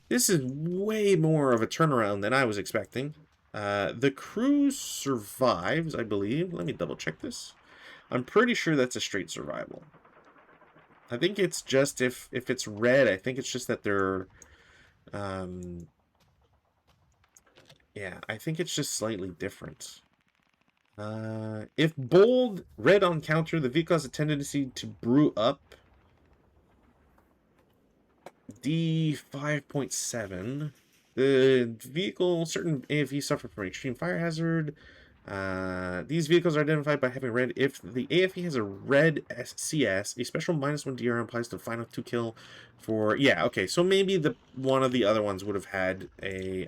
Speaker 1: is way more of a turnaround than I was expecting. The crew survives, I believe. Let me double check this. I'm pretty sure that's a straight survival. I think it's just if it's red, I think it's just that they're yeah, I think it's just slightly different. If bold, red on counter, the vehicle has a tendency to brew up. D5.7. The vehicle, certain AFE suffer from extreme fire hazard. These vehicles are identified by having red. If the AFE has a red CS, a special -1 DR applies to final 2 kill for... Yeah, okay, so maybe one of the other ones would have had a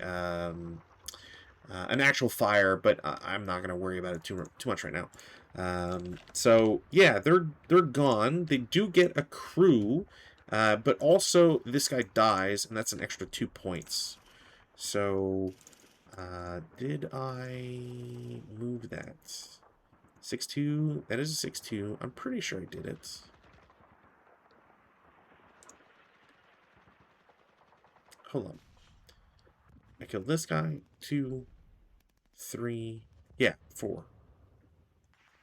Speaker 1: an actual fire, but I'm not going to worry about it too much right now. So, yeah, they're gone. They do get a crew, but also this guy dies, and that's an extra 2 points. So... did I move that? 6-2? That is a 6-2. I'm pretty sure I did it. Hold on. I killed this guy. 2, 3. Yeah, 4.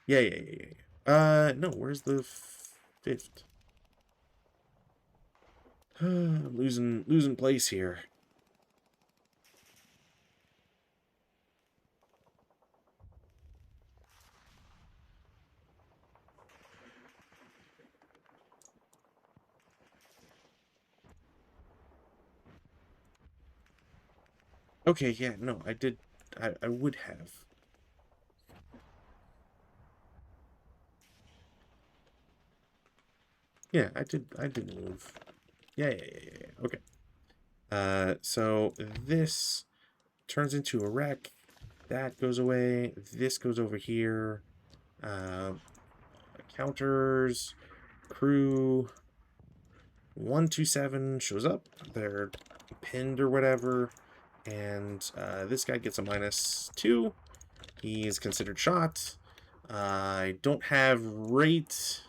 Speaker 1: Yeah. No, where's the 5th? I'm losing place here. Okay, yeah, no, I did. I would have. Yeah, I did move. Yeah. Okay. So this turns into a wreck. That goes away. This goes over here. Counters. Crew. 127 shows up. They're pinned or whatever. And this guy gets a -2. He's considered shot. I don't have rate.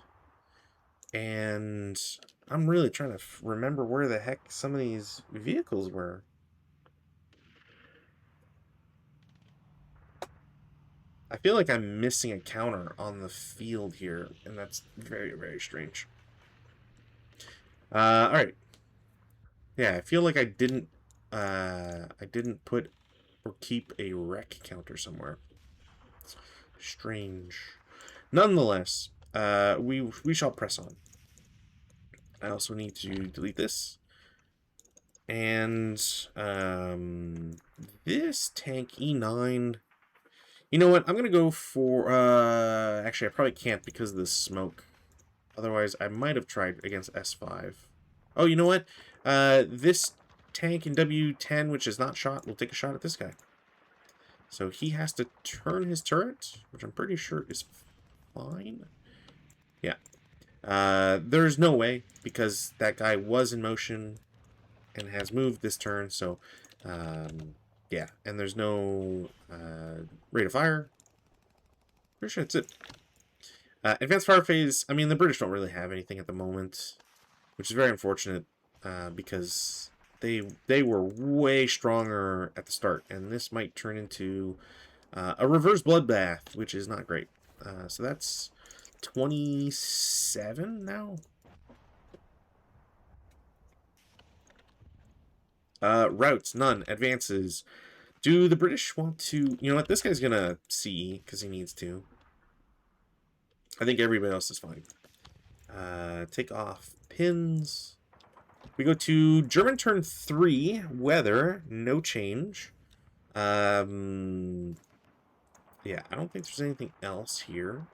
Speaker 1: And I'm really trying to remember where the heck some of these vehicles were. I feel like I'm missing a counter on the field here, and that's very, very strange. All right. Yeah, I feel like I didn't put or keep a wreck counter somewhere. Strange. Nonetheless, we shall press on. I also need to delete this. And this tank E9. You know what? I'm gonna go for actually I probably can't because of the smoke. Otherwise I might have tried against S5. Oh, you know what? This tank in W10, which is not shot, will take a shot at this guy. So he has to turn his turret, which I'm pretty sure is fine. Yeah. There's no way, because that guy was in motion and has moved this turn, so yeah. And there's no rate of fire. Pretty sure that's it. Advanced fire phase, I mean, the British don't really have anything at the moment, which is very unfortunate, because they were way stronger at the start, and this might turn into a reverse bloodbath, which is not great. So that's 27 now. Routes, none. Advances. Do the British want to... You know what? This guy's gonna CE, because he needs to. I think everybody else is fine. Take off pins. We go to German turn 3. Weather. No change. Yeah, I don't think there's anything else here.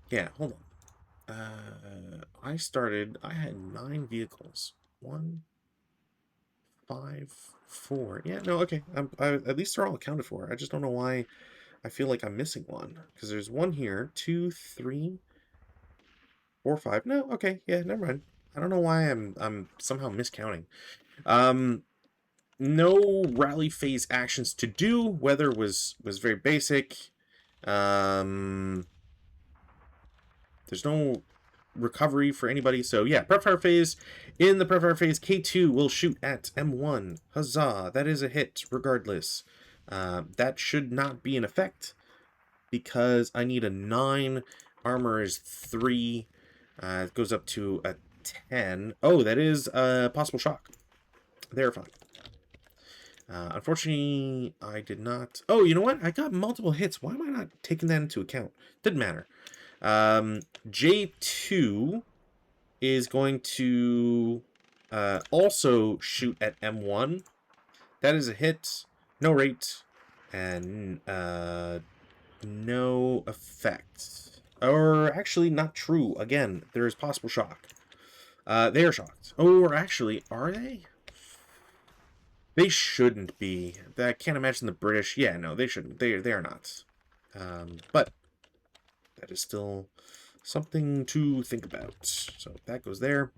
Speaker 1: Yeah, hold on. I had 9 vehicles. 1, 5, 4. Yeah, no, okay. At least they're all accounted for. I just don't know why I feel like I'm missing one. Because there's 1 here, 2, 3, 4, 5. No, okay, yeah, never mind. I don't know why I'm somehow miscounting. No rally phase actions to do. Weather was very basic. There's no recovery for anybody, so yeah, prep fire phase. In the prep fire phase, K2 will shoot at M1. Huzzah, that is a hit regardless. That should not be in effect because I need a 9. Armor is 3. It goes up to a 10. Oh, that is a possible shock. They're fine. Unfortunately, I did not... Oh, you know what? I got multiple hits. Why am I not taking that into account? Didn't matter. J2 is going to also shoot at M1. That is a hit. No rate. And no effect. Or actually, not true. Again, there is possible shock. They are shocked. Or actually, are they? They shouldn't be. I can't imagine the British. Yeah, no, they shouldn't. They are not. But that is still something to think about. So that goes there.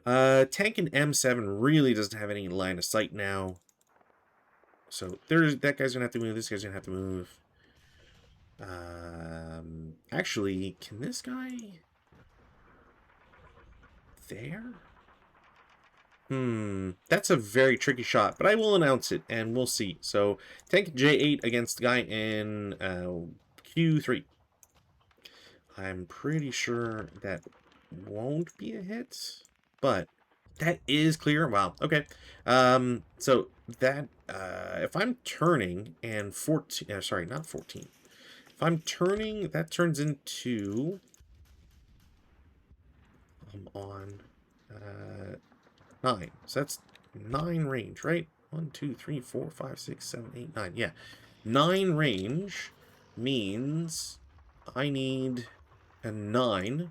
Speaker 1: Tank in M7 really doesn't have any line of sight now. So that guy's gonna have to move. This guy's gonna have to move. Actually, can this guy there? That's a very tricky shot, but I will announce it, and we'll see. So, tank J8 against the guy in Q3. I'm pretty sure that won't be a hit, but that is clear. Wow, okay. So, that, if I'm turning, and 14, sorry, not 14. If I'm turning, that turns into... I'm on... 9. So that's 9 range, right? 1, 2, 3, 4, 5, 6, 7, 8, 9. Yeah. 9 range means I need a 9.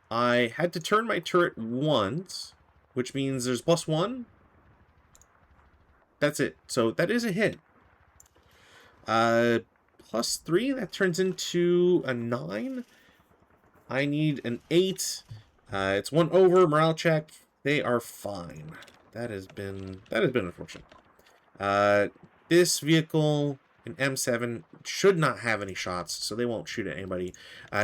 Speaker 1: I had to turn my turret once, which means there's +1. That's it. So that is a hit. +3, that turns into a 9. I need an 8. It's 1 over, morale check. They are fine. That has been unfortunate. This vehicle in M7 should not have any shots, so they won't shoot at anybody.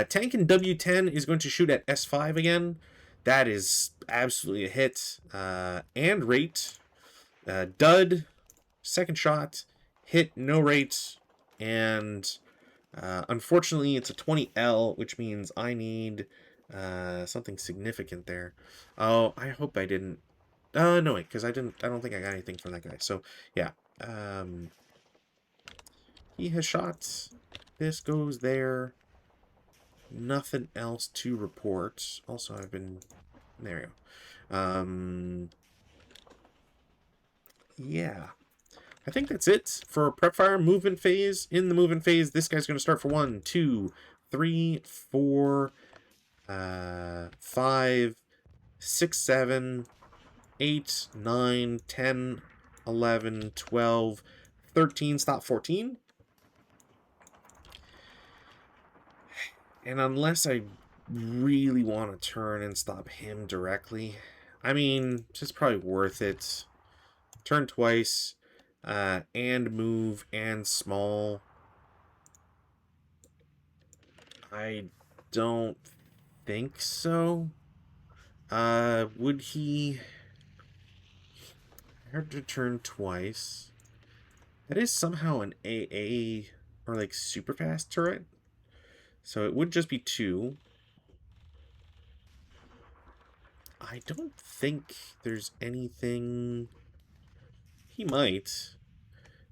Speaker 1: Tank in W10 is going to shoot at S5 again. That is absolutely a hit. And rate. Dud. second shot, hit, no rate, and unfortunately it's a 20L, which means I need something significant there. Oh, I hope I didn't. No, wait, because I don't think I got anything from that guy. So, yeah. He has shots. This goes there. Nothing else to report. Also, I've been... There we go. Yeah. I think that's it for prep fire movement phase. In the movement phase, this guy's going to start for 1, 2, 3, 4, 5, 6, 7, 8, 9, 10, 11, 12, 13, stop 14. And unless I really want to turn and stop him directly, I mean, it's probably worth it. Turn twice, and move, and small. I don't think so. Would he... I have to turn twice. That is somehow an AA, or like super fast turret. So it would just be 2. I don't think there's anything... He might.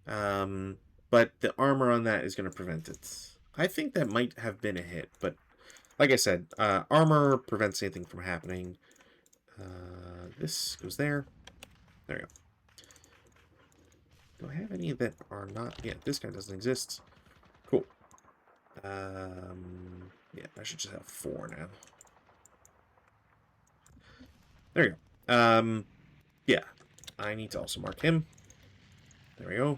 Speaker 1: But the armor on that is going to prevent it. I think that might have been a hit, but like I said, armor prevents anything from happening. This goes there. There you go. Do I have any that are not... Yeah, this guy doesn't exist. Cool. Yeah, I should just have 4 now. There you go. Yeah. I need to also mark him. There we go.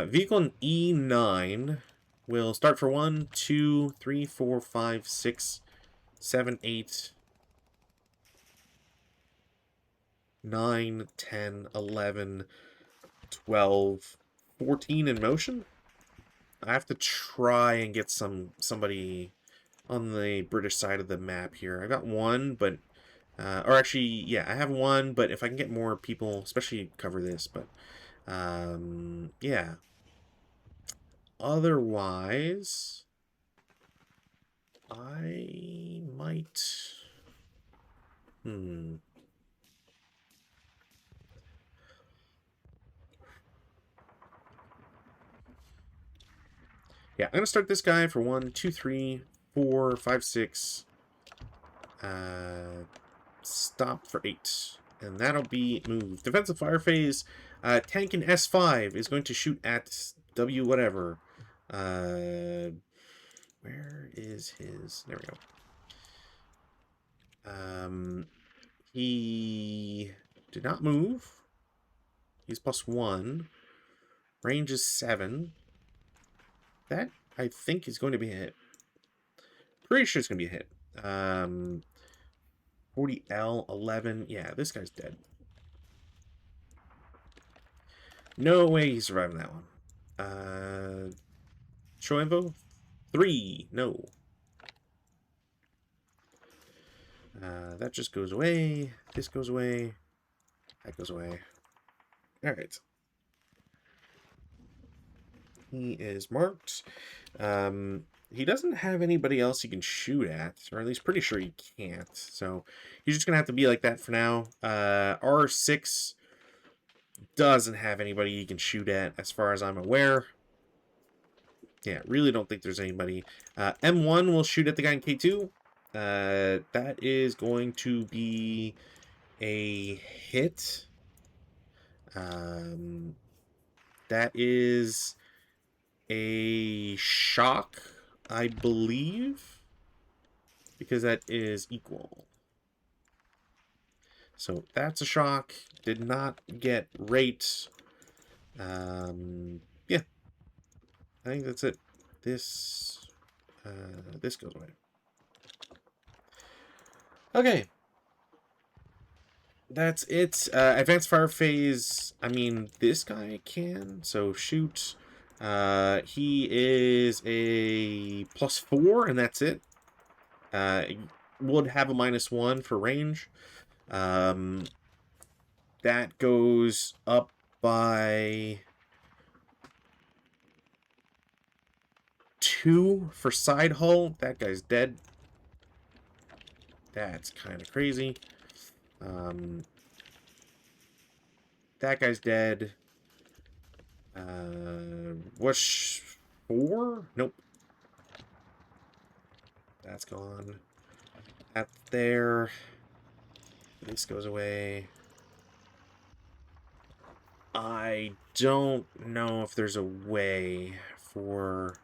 Speaker 1: Vehicle in E9 will start for 1, 2, 3, 4, 5, 6, 7, 8, 9, 10, 11, 12, 14 in motion. I have to try and get somebody on the British side of the map here. I got 1, but... or actually, yeah, I have 1, but if I can get more people, especially cover this, but... yeah. Otherwise... I might... Yeah, I'm going to start this guy for 1, 2, 3, 4, 5, 6. Stop for 8. And that'll be moved. Defensive fire phase. Tank in S5 is going to shoot at W whatever. Where is his... There we go. He did not move. He's +1. Range is 7. That, I think, is going to be a hit. Pretty sure it's going to be a hit. 40L, 11. Yeah, this guy's dead. No way he's surviving that one. Show info? 3. No. That just goes away. This goes away. That goes away. Alright. He is marked. He doesn't have anybody else he can shoot at, or at least pretty sure he can't. So he's just going to have to be like that for now. R6 doesn't have anybody he can shoot at, as far as I'm aware. Yeah, really don't think there's anybody. M1 will shoot at the guy in K2. That is going to be a hit. That is a shock, I believe, because that is equal. So that's a shock. Did not get rate. Yeah, I think that's it. This goes away. Okay. That's it. Advanced fire phase. I mean, this guy can. So shoot. He is a +4, and that's it. Would have a -1 for range. That goes up by 2 for side hull. That guy's dead. That's kind of crazy. That guy's dead. What's 4? Nope. That's gone. That there. This goes away. I don't know if there's a way for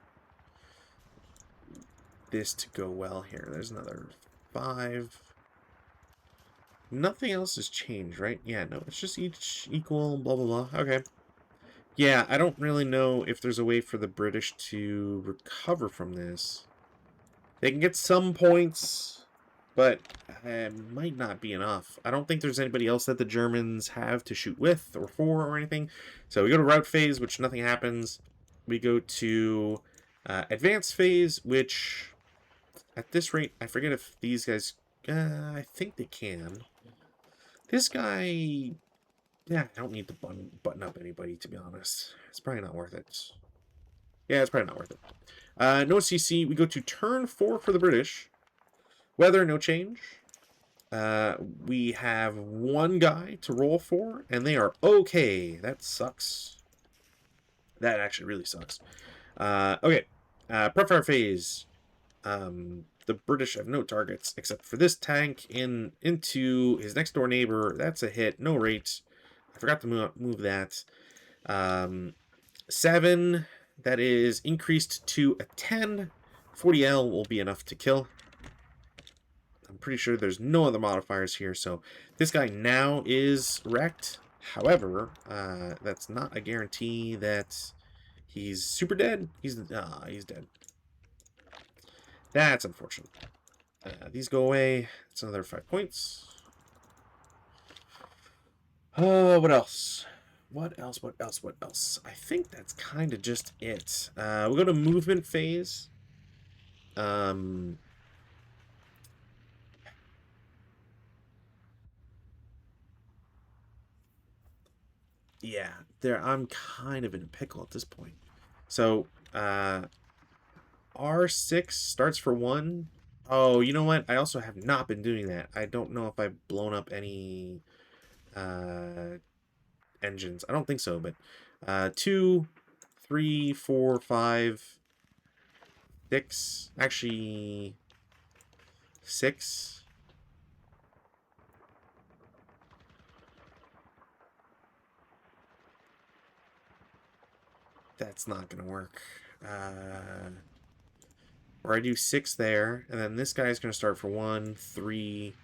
Speaker 1: this to go well here. There's another 5. Nothing else has changed, right? Yeah, no, it's just each equal, blah, blah, blah. Okay. Yeah, I don't really know if there's a way for the British to recover from this. They can get some points, but it might not be enough. I don't think there's anybody else that the Germans have to shoot with or for or anything. So we go to rout phase, which nothing happens. We go to advanced phase, which at this rate, I forget if these guys... I think they can. This guy... Yeah, I don't need to button up anybody, to be honest. It's probably not worth it. Yeah, it's probably not worth it. No CC. We go to turn 4 for the British. Weather, no change. We have 1 guy to roll for, and they are okay. That sucks. That actually really sucks. Okay. Prep fire phase. The British have no targets except for this tank into his next door neighbor. That's a hit. No rate. I forgot to move that. 7. That is increased to a 10. 40L will be enough to kill. I'm pretty sure there's no other modifiers here, so this guy now is wrecked. However, that's not a guarantee that he's super dead. He's dead. That's unfortunate. These go away. It's another 5 points. What else? What else? I think that's kind of just it. We'll go to movement phase. Yeah, I'm kind of in a pickle at this point. So, R6 starts for 1. Oh, you know what? I also have not been doing that. I don't know if I've blown up any engines. I don't think so, but 2, 3, 4, 5, 6. Actually, 6. That's not gonna work. Or I do 6 there, and then this guy's gonna start for 1, 3,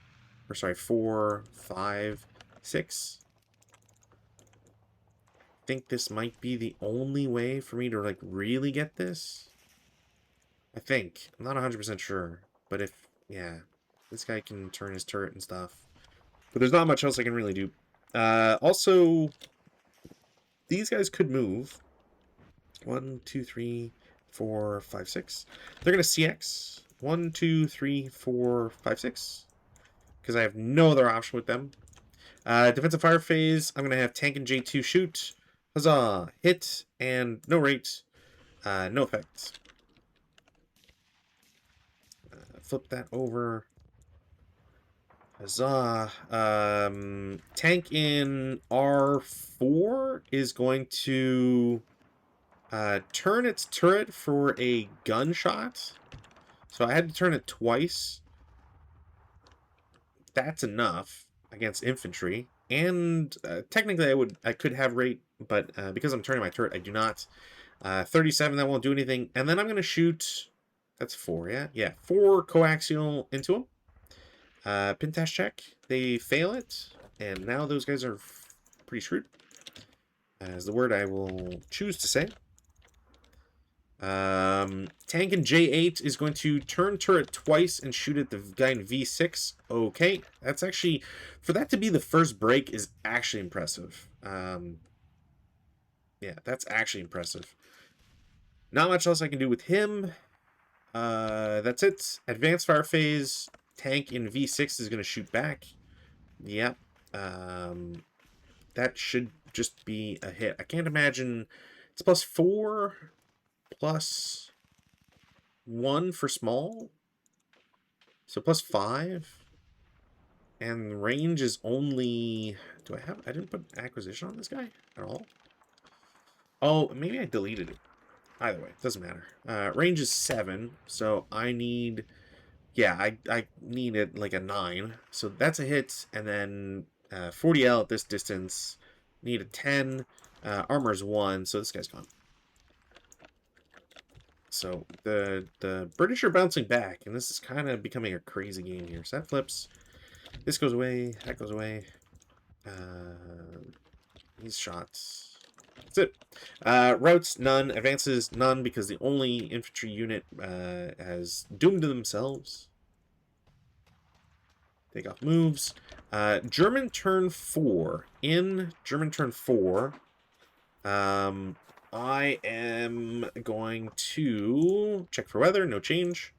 Speaker 1: or sorry, 4, 5, 6. I think this might be the only way for me to like really get this. I think. I'm not 100% sure, but if yeah, this guy can turn his turret and stuff. But there's not much else I can really do. Also, these guys could move. 1, 2, 3, 4, 5, 6. They're going to CX. 1, 2, 3, 4, 5, 6. Because I have no other option with them. Defensive fire phase. I'm going to have tank and J2 shoot. Huzzah. Hit and no rate. No effect. Flip that over. Huzzah. Tank in R4 is going to turn its turret for a gunshot. So I had to turn it twice. That's enough against infantry. And technically I could have rate, but because I'm turning my turret, I do not. 37, that won't do anything. And then I'm going to shoot... That's 4, yeah? Yeah, 4 coaxial into them. Pintash check. They fail it. And now those guys are pretty screwed. Is the word I will choose to say. Tank in J8 is going to turn turret twice and shoot at the guy in V6. Okay, that's actually... For that to be the first break is actually impressive. Yeah, that's actually impressive. Not much else I can do with him. That's it. Advanced fire phase. Tank in V6 is going to shoot back. Yep. That should just be a hit. I can't imagine. It's +4, +1 for small. So +5. And range is only... Do I have... I didn't put acquisition on this guy at all? Oh, maybe I deleted it. Either way, it doesn't matter. Range is 7, so I need... Yeah, I need it like a 9. So that's a hit, and then 40L at this distance. Need a 10. Armor is 1, so this guy's gone. So the British are bouncing back, and this is kind of becoming a crazy game here. So that flips. This goes away. That goes away. These shots. That's it. Routes, none. Advances, none, because the only infantry unit has doomed themselves. Take off moves. German turn 4. In German turn 4, I am going to check for weather. No change.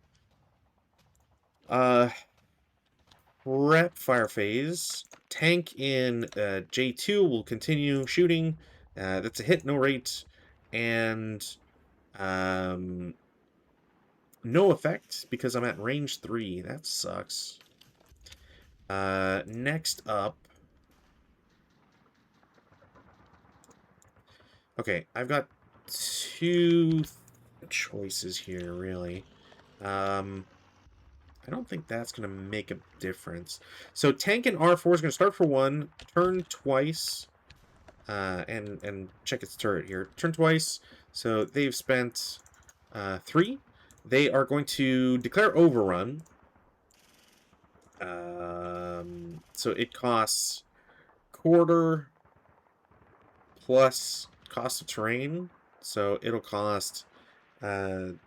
Speaker 1: Prep fire phase. Tank in J2 will continue shooting. That's a hit, no rate. And no effect because I'm at range 3. That sucks. Next up. Okay, I've got 2 choices here, really. I don't think that's going to make a difference. So tank in R4 is going to start for 1, turn twice, and check its turret here. Turn twice. So they've spent 3. They are going to declare overrun. So it costs quarter plus cost of terrain. So it'll cost 5.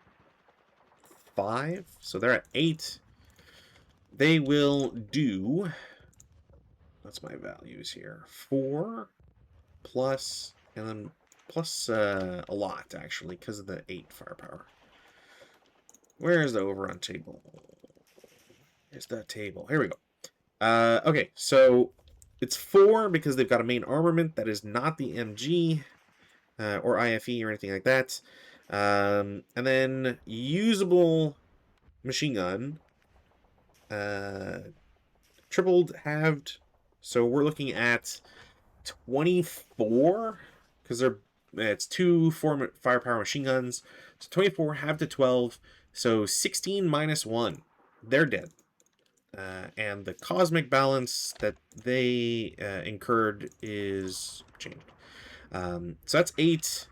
Speaker 1: So they're at 8. They will do... What's my values here? 4 plus, and then plus a lot, actually, because of the 8 firepower. Where is the overrun table? Here's that table. Here we go. Okay, so it's 4 because they've got a main armament that is not the MG or IFE or anything like that. And then usable machine gun. Tripled, halved. So we're looking at 24 because it's 2 firepower machine guns. So 24 halved to 12. So 16 minus 1. They're dead. And the cosmic balance that they incurred is changed. So that's 8,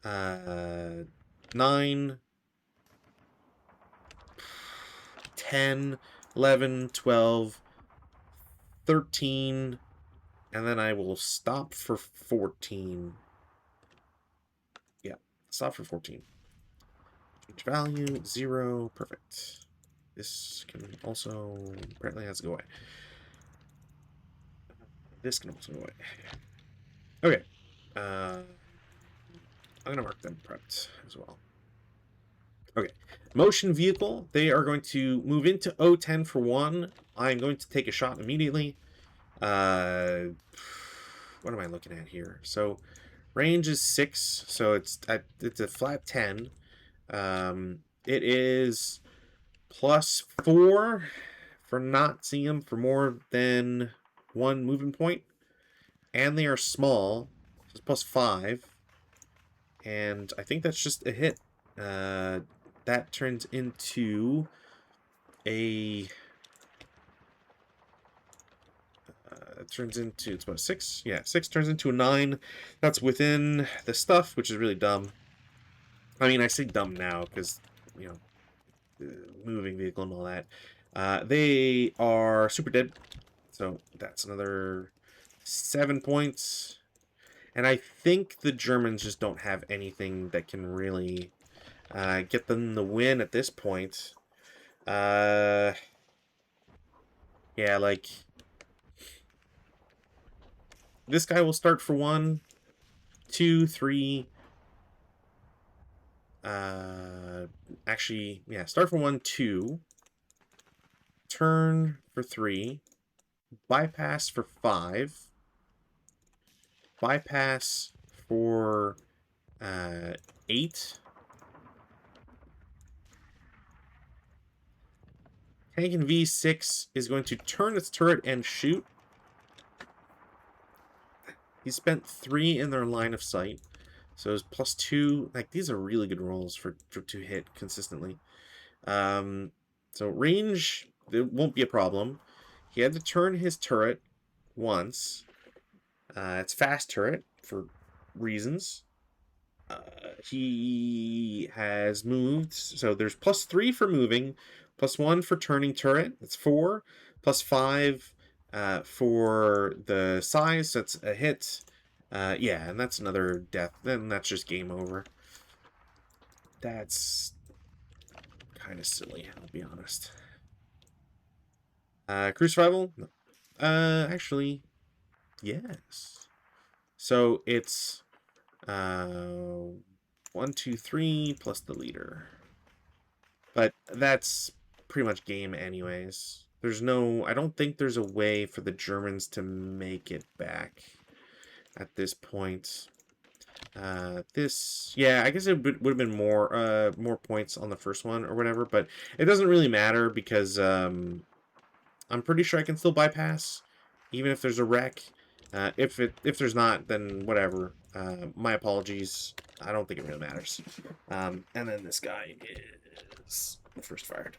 Speaker 1: 9, 10, 11, 12, 13, and then I will stop for 14. Yeah, stop for 14. Change value, 0, perfect. This can also, apparently has to go away. This can also go away. Okay. I'm going to mark them prepped as well. Okay. Motion vehicle, they are going to move into O10 for 1. I'm going to take a shot immediately. What am I looking at here? So range is 6, so it's a flat 10. It is +4 for not seeing them for more than 1 moving point, and they are small, so it's +5, and I think that's just a hit. That turns into a... it turns into, it's about 6. Yeah, 6 turns into a 9. That's within the stuff, which is really dumb. I mean, I say dumb now because, you know, moving vehicle and all that. They are super dead. So that's another 7 points. And I think the Germans just don't have anything that can really get them the win at this point. Yeah, like... This guy will start for 1, 2, 3. Actually, yeah, start for 1, 2. Turn for 3. Bypass for 5. bypass for 8. Tank in V6 is going to turn its turret and shoot. He spent 3 in their line of sight. So it's +2. Like, these are really good rolls for to hit consistently. So range, it won't be a problem. He had to turn his turret once. It's fast turret for reasons. He has moved, so there's +3 for moving, +1 for turning turret. That's 4, +5 for the size. So that's a hit. Yeah, and that's another death. Then that's just game over. That's kind of silly, I'll be honest. Crew survival? No. Actually, yes. So it's 1, 2, 3 plus the leader. But that's pretty much game anyways. I don't think there's a way for the Germans to make it back at this point. Yeah, I guess it would have been more points on the first one or whatever, but it doesn't really matter because I'm pretty sure I can still bypass, even if there's a wreck. If there's not, then whatever. My apologies. I don't think it really matters. And then this guy is the first fired.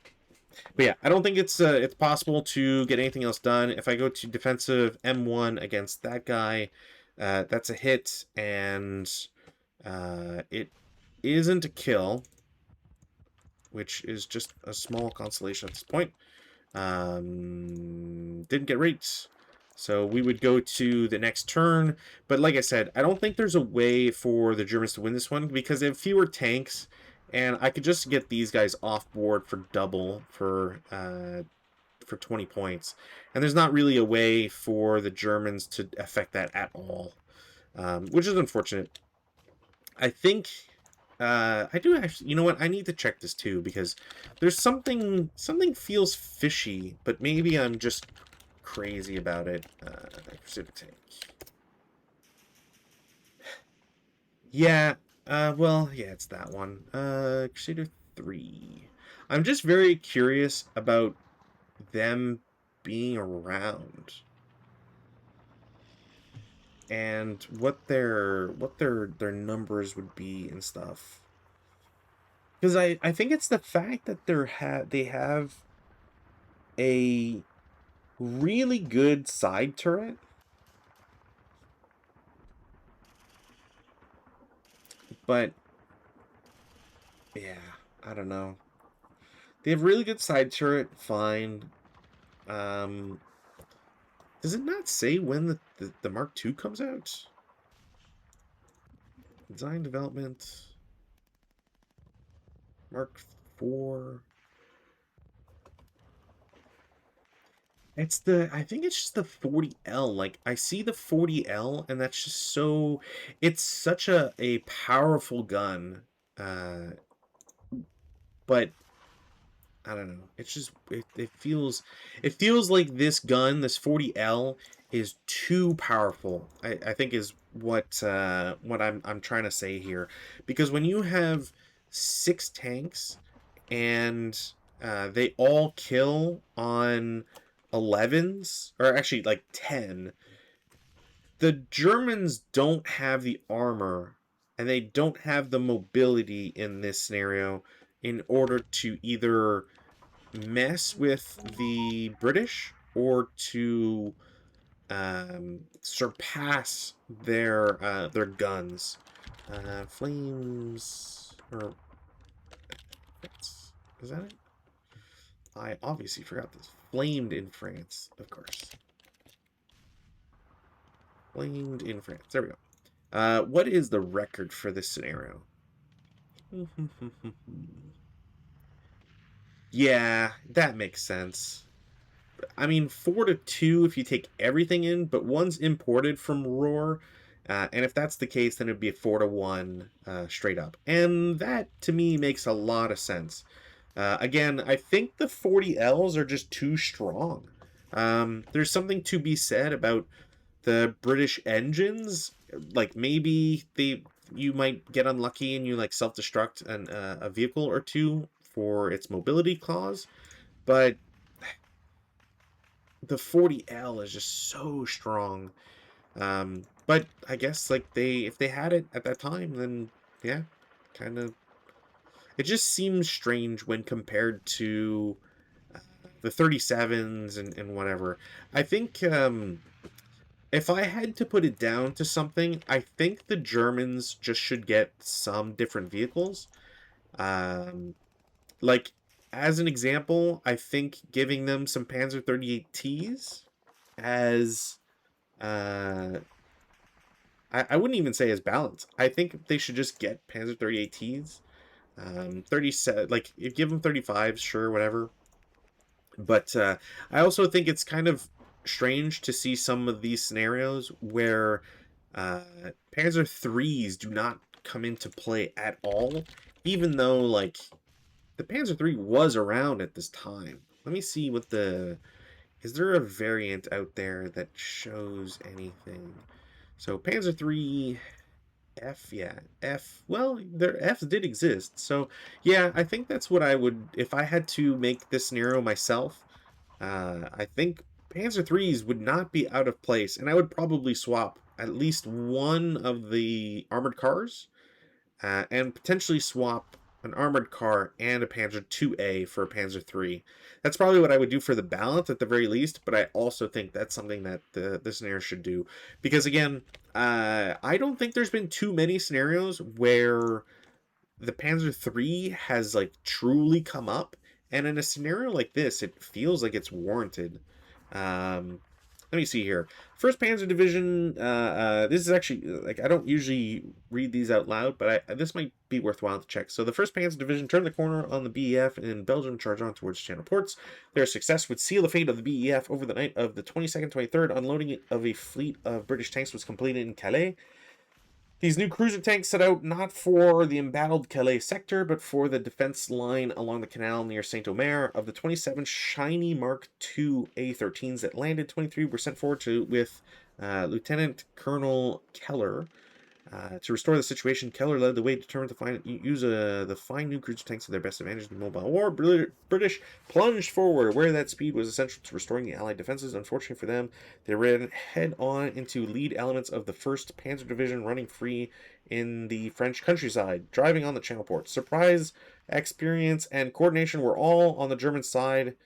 Speaker 1: But yeah, I don't think it's possible to get anything else done. If I go to defensive M1 against that guy, that's a hit, and it isn't a kill, which is just a small consolation at this point. Didn't get rates. So we would go to the next turn. But like I said, I don't think there's a way for the Germans to win this one because they have fewer tanks. And I could just get these guys off board for double for 20 points. And there's not really a way for the Germans to affect that at all. Which is unfortunate. I think I do actually. You know what? I need to check this too because there's something feels fishy, but maybe I'm just crazy about it. Crusader tank. Yeah. Well, yeah, it's that one. Crusader 3. I'm just very curious about them being around and what their numbers would be and stuff. Because I think it's the fact that they have a really good side turret, but yeah, I don't know. They have really good side turret, fine. Does it not say when the Mark II comes out? Design development. Mark IV. I think it's just the 40L. Like, I see the 40L, and that's just so, it's such a powerful gun. But I don't know. It's just it feels like this gun, this 40L, is too powerful. I think is what I'm trying to say here, because when you have 6 tanks and they all kill on 11s, or actually like 10, the Germans don't have the armor and they don't have the mobility in this scenario in order to either mess with the British or to surpass their guns. Flames, or is that it? I obviously forgot this. Flamed in France, of course. Flamed in France. There we go. What is the record for this scenario? Yeah, that makes sense. I mean, 4-2 if you take everything in, but one's imported from Roar. And if that's the case, then it'd be a 4-1 straight up. And that, to me, makes a lot of sense. Again, I think the 40Ls are just too strong. There's something to be said about the British engines, like maybe you might get unlucky and you like self-destruct a vehicle or two for its mobility clause, but the 40L is just so strong. But I guess like if they had it at that time, then yeah, kind of. It just seems strange when compared to uh, the 37s and whatever. I think if I had to put it down to something, I think the Germans just should get some different vehicles. Um, like as an example, I think giving them some Panzer 38Ts as I wouldn't even say as balance. I think they should just get Panzer 38Ts. 37, like you give them 35s, sure, whatever. But I also think it's kind of strange to see some of these scenarios where uh, Panzer 3s do not come into play at all, even though like the Panzer 3 was around at this time. Let me see what the is there a variant out there that shows anything? So Panzer 3 F, yeah, F. Well, their Fs did exist, so yeah, I think that's what I would if I had to make this scenario myself. I think Panzer threes would not be out of place, and I would probably swap at least one of the armored cars, and potentially swap an armored car and a Panzer 2A for a Panzer 3. That's probably what I would do for the balance at the very least, but I also think that's something that the scenario should do. Because again, I don't think there's been too many scenarios where the Panzer 3 has like truly come up, and in a scenario like this, it feels like it's warranted. Um, Let me see here. First Panzer Division. This is actually like I don't usually read these out loud, but this might be worthwhile to check. So the First Panzer Division turned the corner on the BEF in Belgium, charged on towards Channel ports. Their success would seal the fate of the BEF over the night of the 22nd, 23rd. Unloading of a fleet of British tanks was completed in Calais. These new cruiser tanks set out not for the embattled Calais sector, but for the defense line along the canal near Saint-Omer. Of the 27 shiny Mark II A-13s that landed, 23 were sent forward with Lieutenant Colonel Keller. To restore the situation, Keller led the way, determined to use the fine new cruiser tanks to their best advantage in the mobile war. British plunged forward, where that speed was essential to restoring the Allied defenses. Unfortunately for them, they ran head-on into lead elements of the 1st Panzer Division running free in the French countryside, driving on the channel ports. Surprise, experience, and coordination were all on the German side.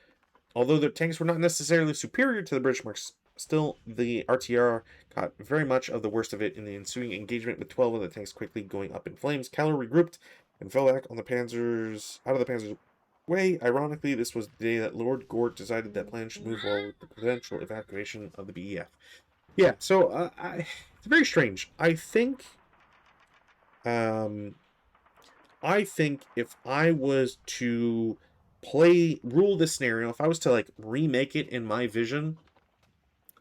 Speaker 1: Although their tanks were not necessarily superior to the British marks, still the RTR got very much of the worst of it in the ensuing engagement, with 12 of the tanks quickly going up in flames. Keller regrouped and fell back on the Panzers out of the Panzers' way. Ironically, this was the day that Lord Gort decided that plans should move forward with the potential evacuation of the BEF. Yeah, so it's very strange. I think if I was to rule this scenario, if I was to like remake it in my vision,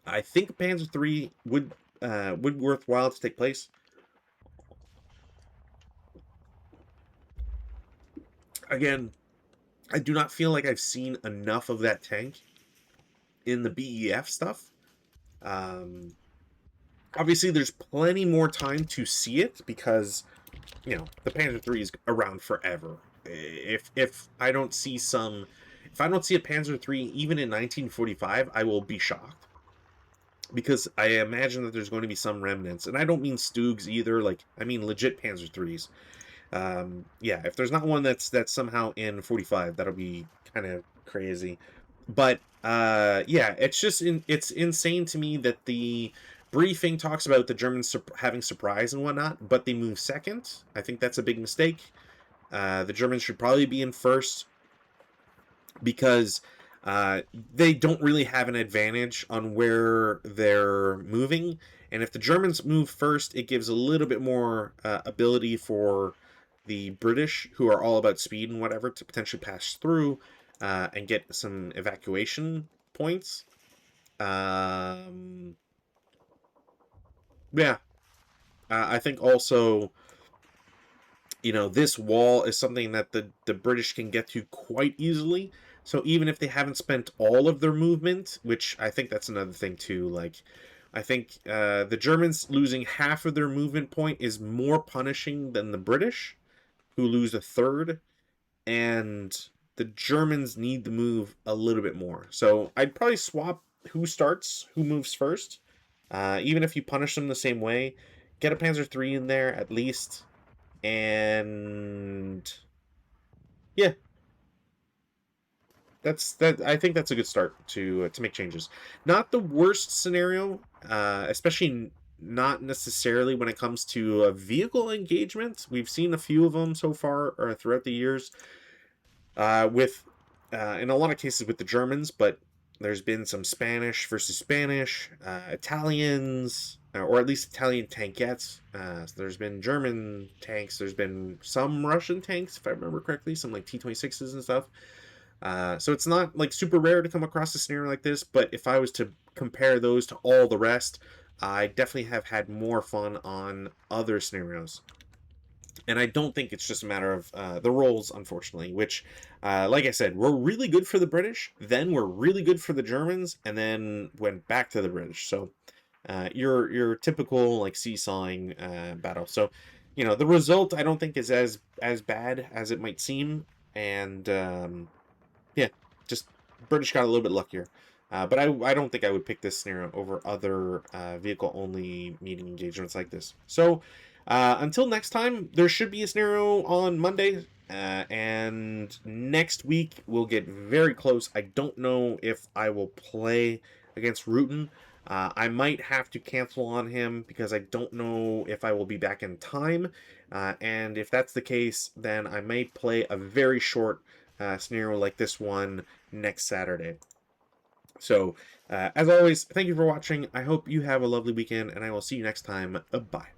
Speaker 1: I think Panzer 3 would worthwhile to take place. Again, I do not feel like I've seen enough of that tank in the BEF stuff. Um, Obviously, there's plenty more time to see it because the Panzer 3 is around forever. If I don't see if I don't see a Panzer 3 even in 1945, I will be shocked, because I imagine that there's going to be some remnants, and I don't mean Stugs either. Like I mean legit Panzer 3s. Yeah, if there's not one that's somehow in 45, that'll be kind of crazy. But yeah, it's insane to me that the briefing talks about the Germans having surprise and whatnot, but they move second. I think that's a big mistake. The Germans should probably be in first, because they don't really have an advantage on where they're moving. And if the Germans move first, it gives a little bit more ability for the British, who are all about speed and whatever, to potentially pass through and get some evacuation points. Yeah, I think also, this wall is something that the British can get to quite easily. So even if they haven't spent all of their movement, which I think that's another thing too, like, I think the Germans losing half of their movement point is more punishing than the British, who lose a third, and the Germans need to move a little bit more. So I'd probably swap who starts, who moves first. Even if you punish them the same way, get a Panzer III in there at least, and yeah, that. I think that's a good start to make changes. Not the worst scenario, especially not necessarily when it comes to vehicle engagement. We've seen a few of them so far or throughout the years, with in a lot of cases with the Germans, but there's been some Spanish versus Spanish, Italians, or at least Italian tankettes. So there's been German tanks. There's been some Russian tanks, if I remember correctly, some like T-26s and stuff. So it's not like super rare to come across a scenario like this, but if I was to compare those to all the rest, I definitely have had more fun on other scenarios. And I don't think it's just a matter of the roles, unfortunately, which, like I said, were really good for the British, then were really good for the Germans, and then went back to the British. So your typical like seesawing battle. So the result I don't think is as bad as it might seem, and yeah, just British got a little bit luckier. But I don't think I would pick this scenario over other vehicle only meeting engagements like this. So until next time, there should be a scenario on Monday. And next week we'll get very close. I don't know if I will play against Rutan. I might have to cancel on him because I don't know if I will be back in time. And if that's the case, then I may play a very short scenario like this one next Saturday. So, as always, thank you for watching. I hope you have a lovely weekend, and I will see you next time. Bye.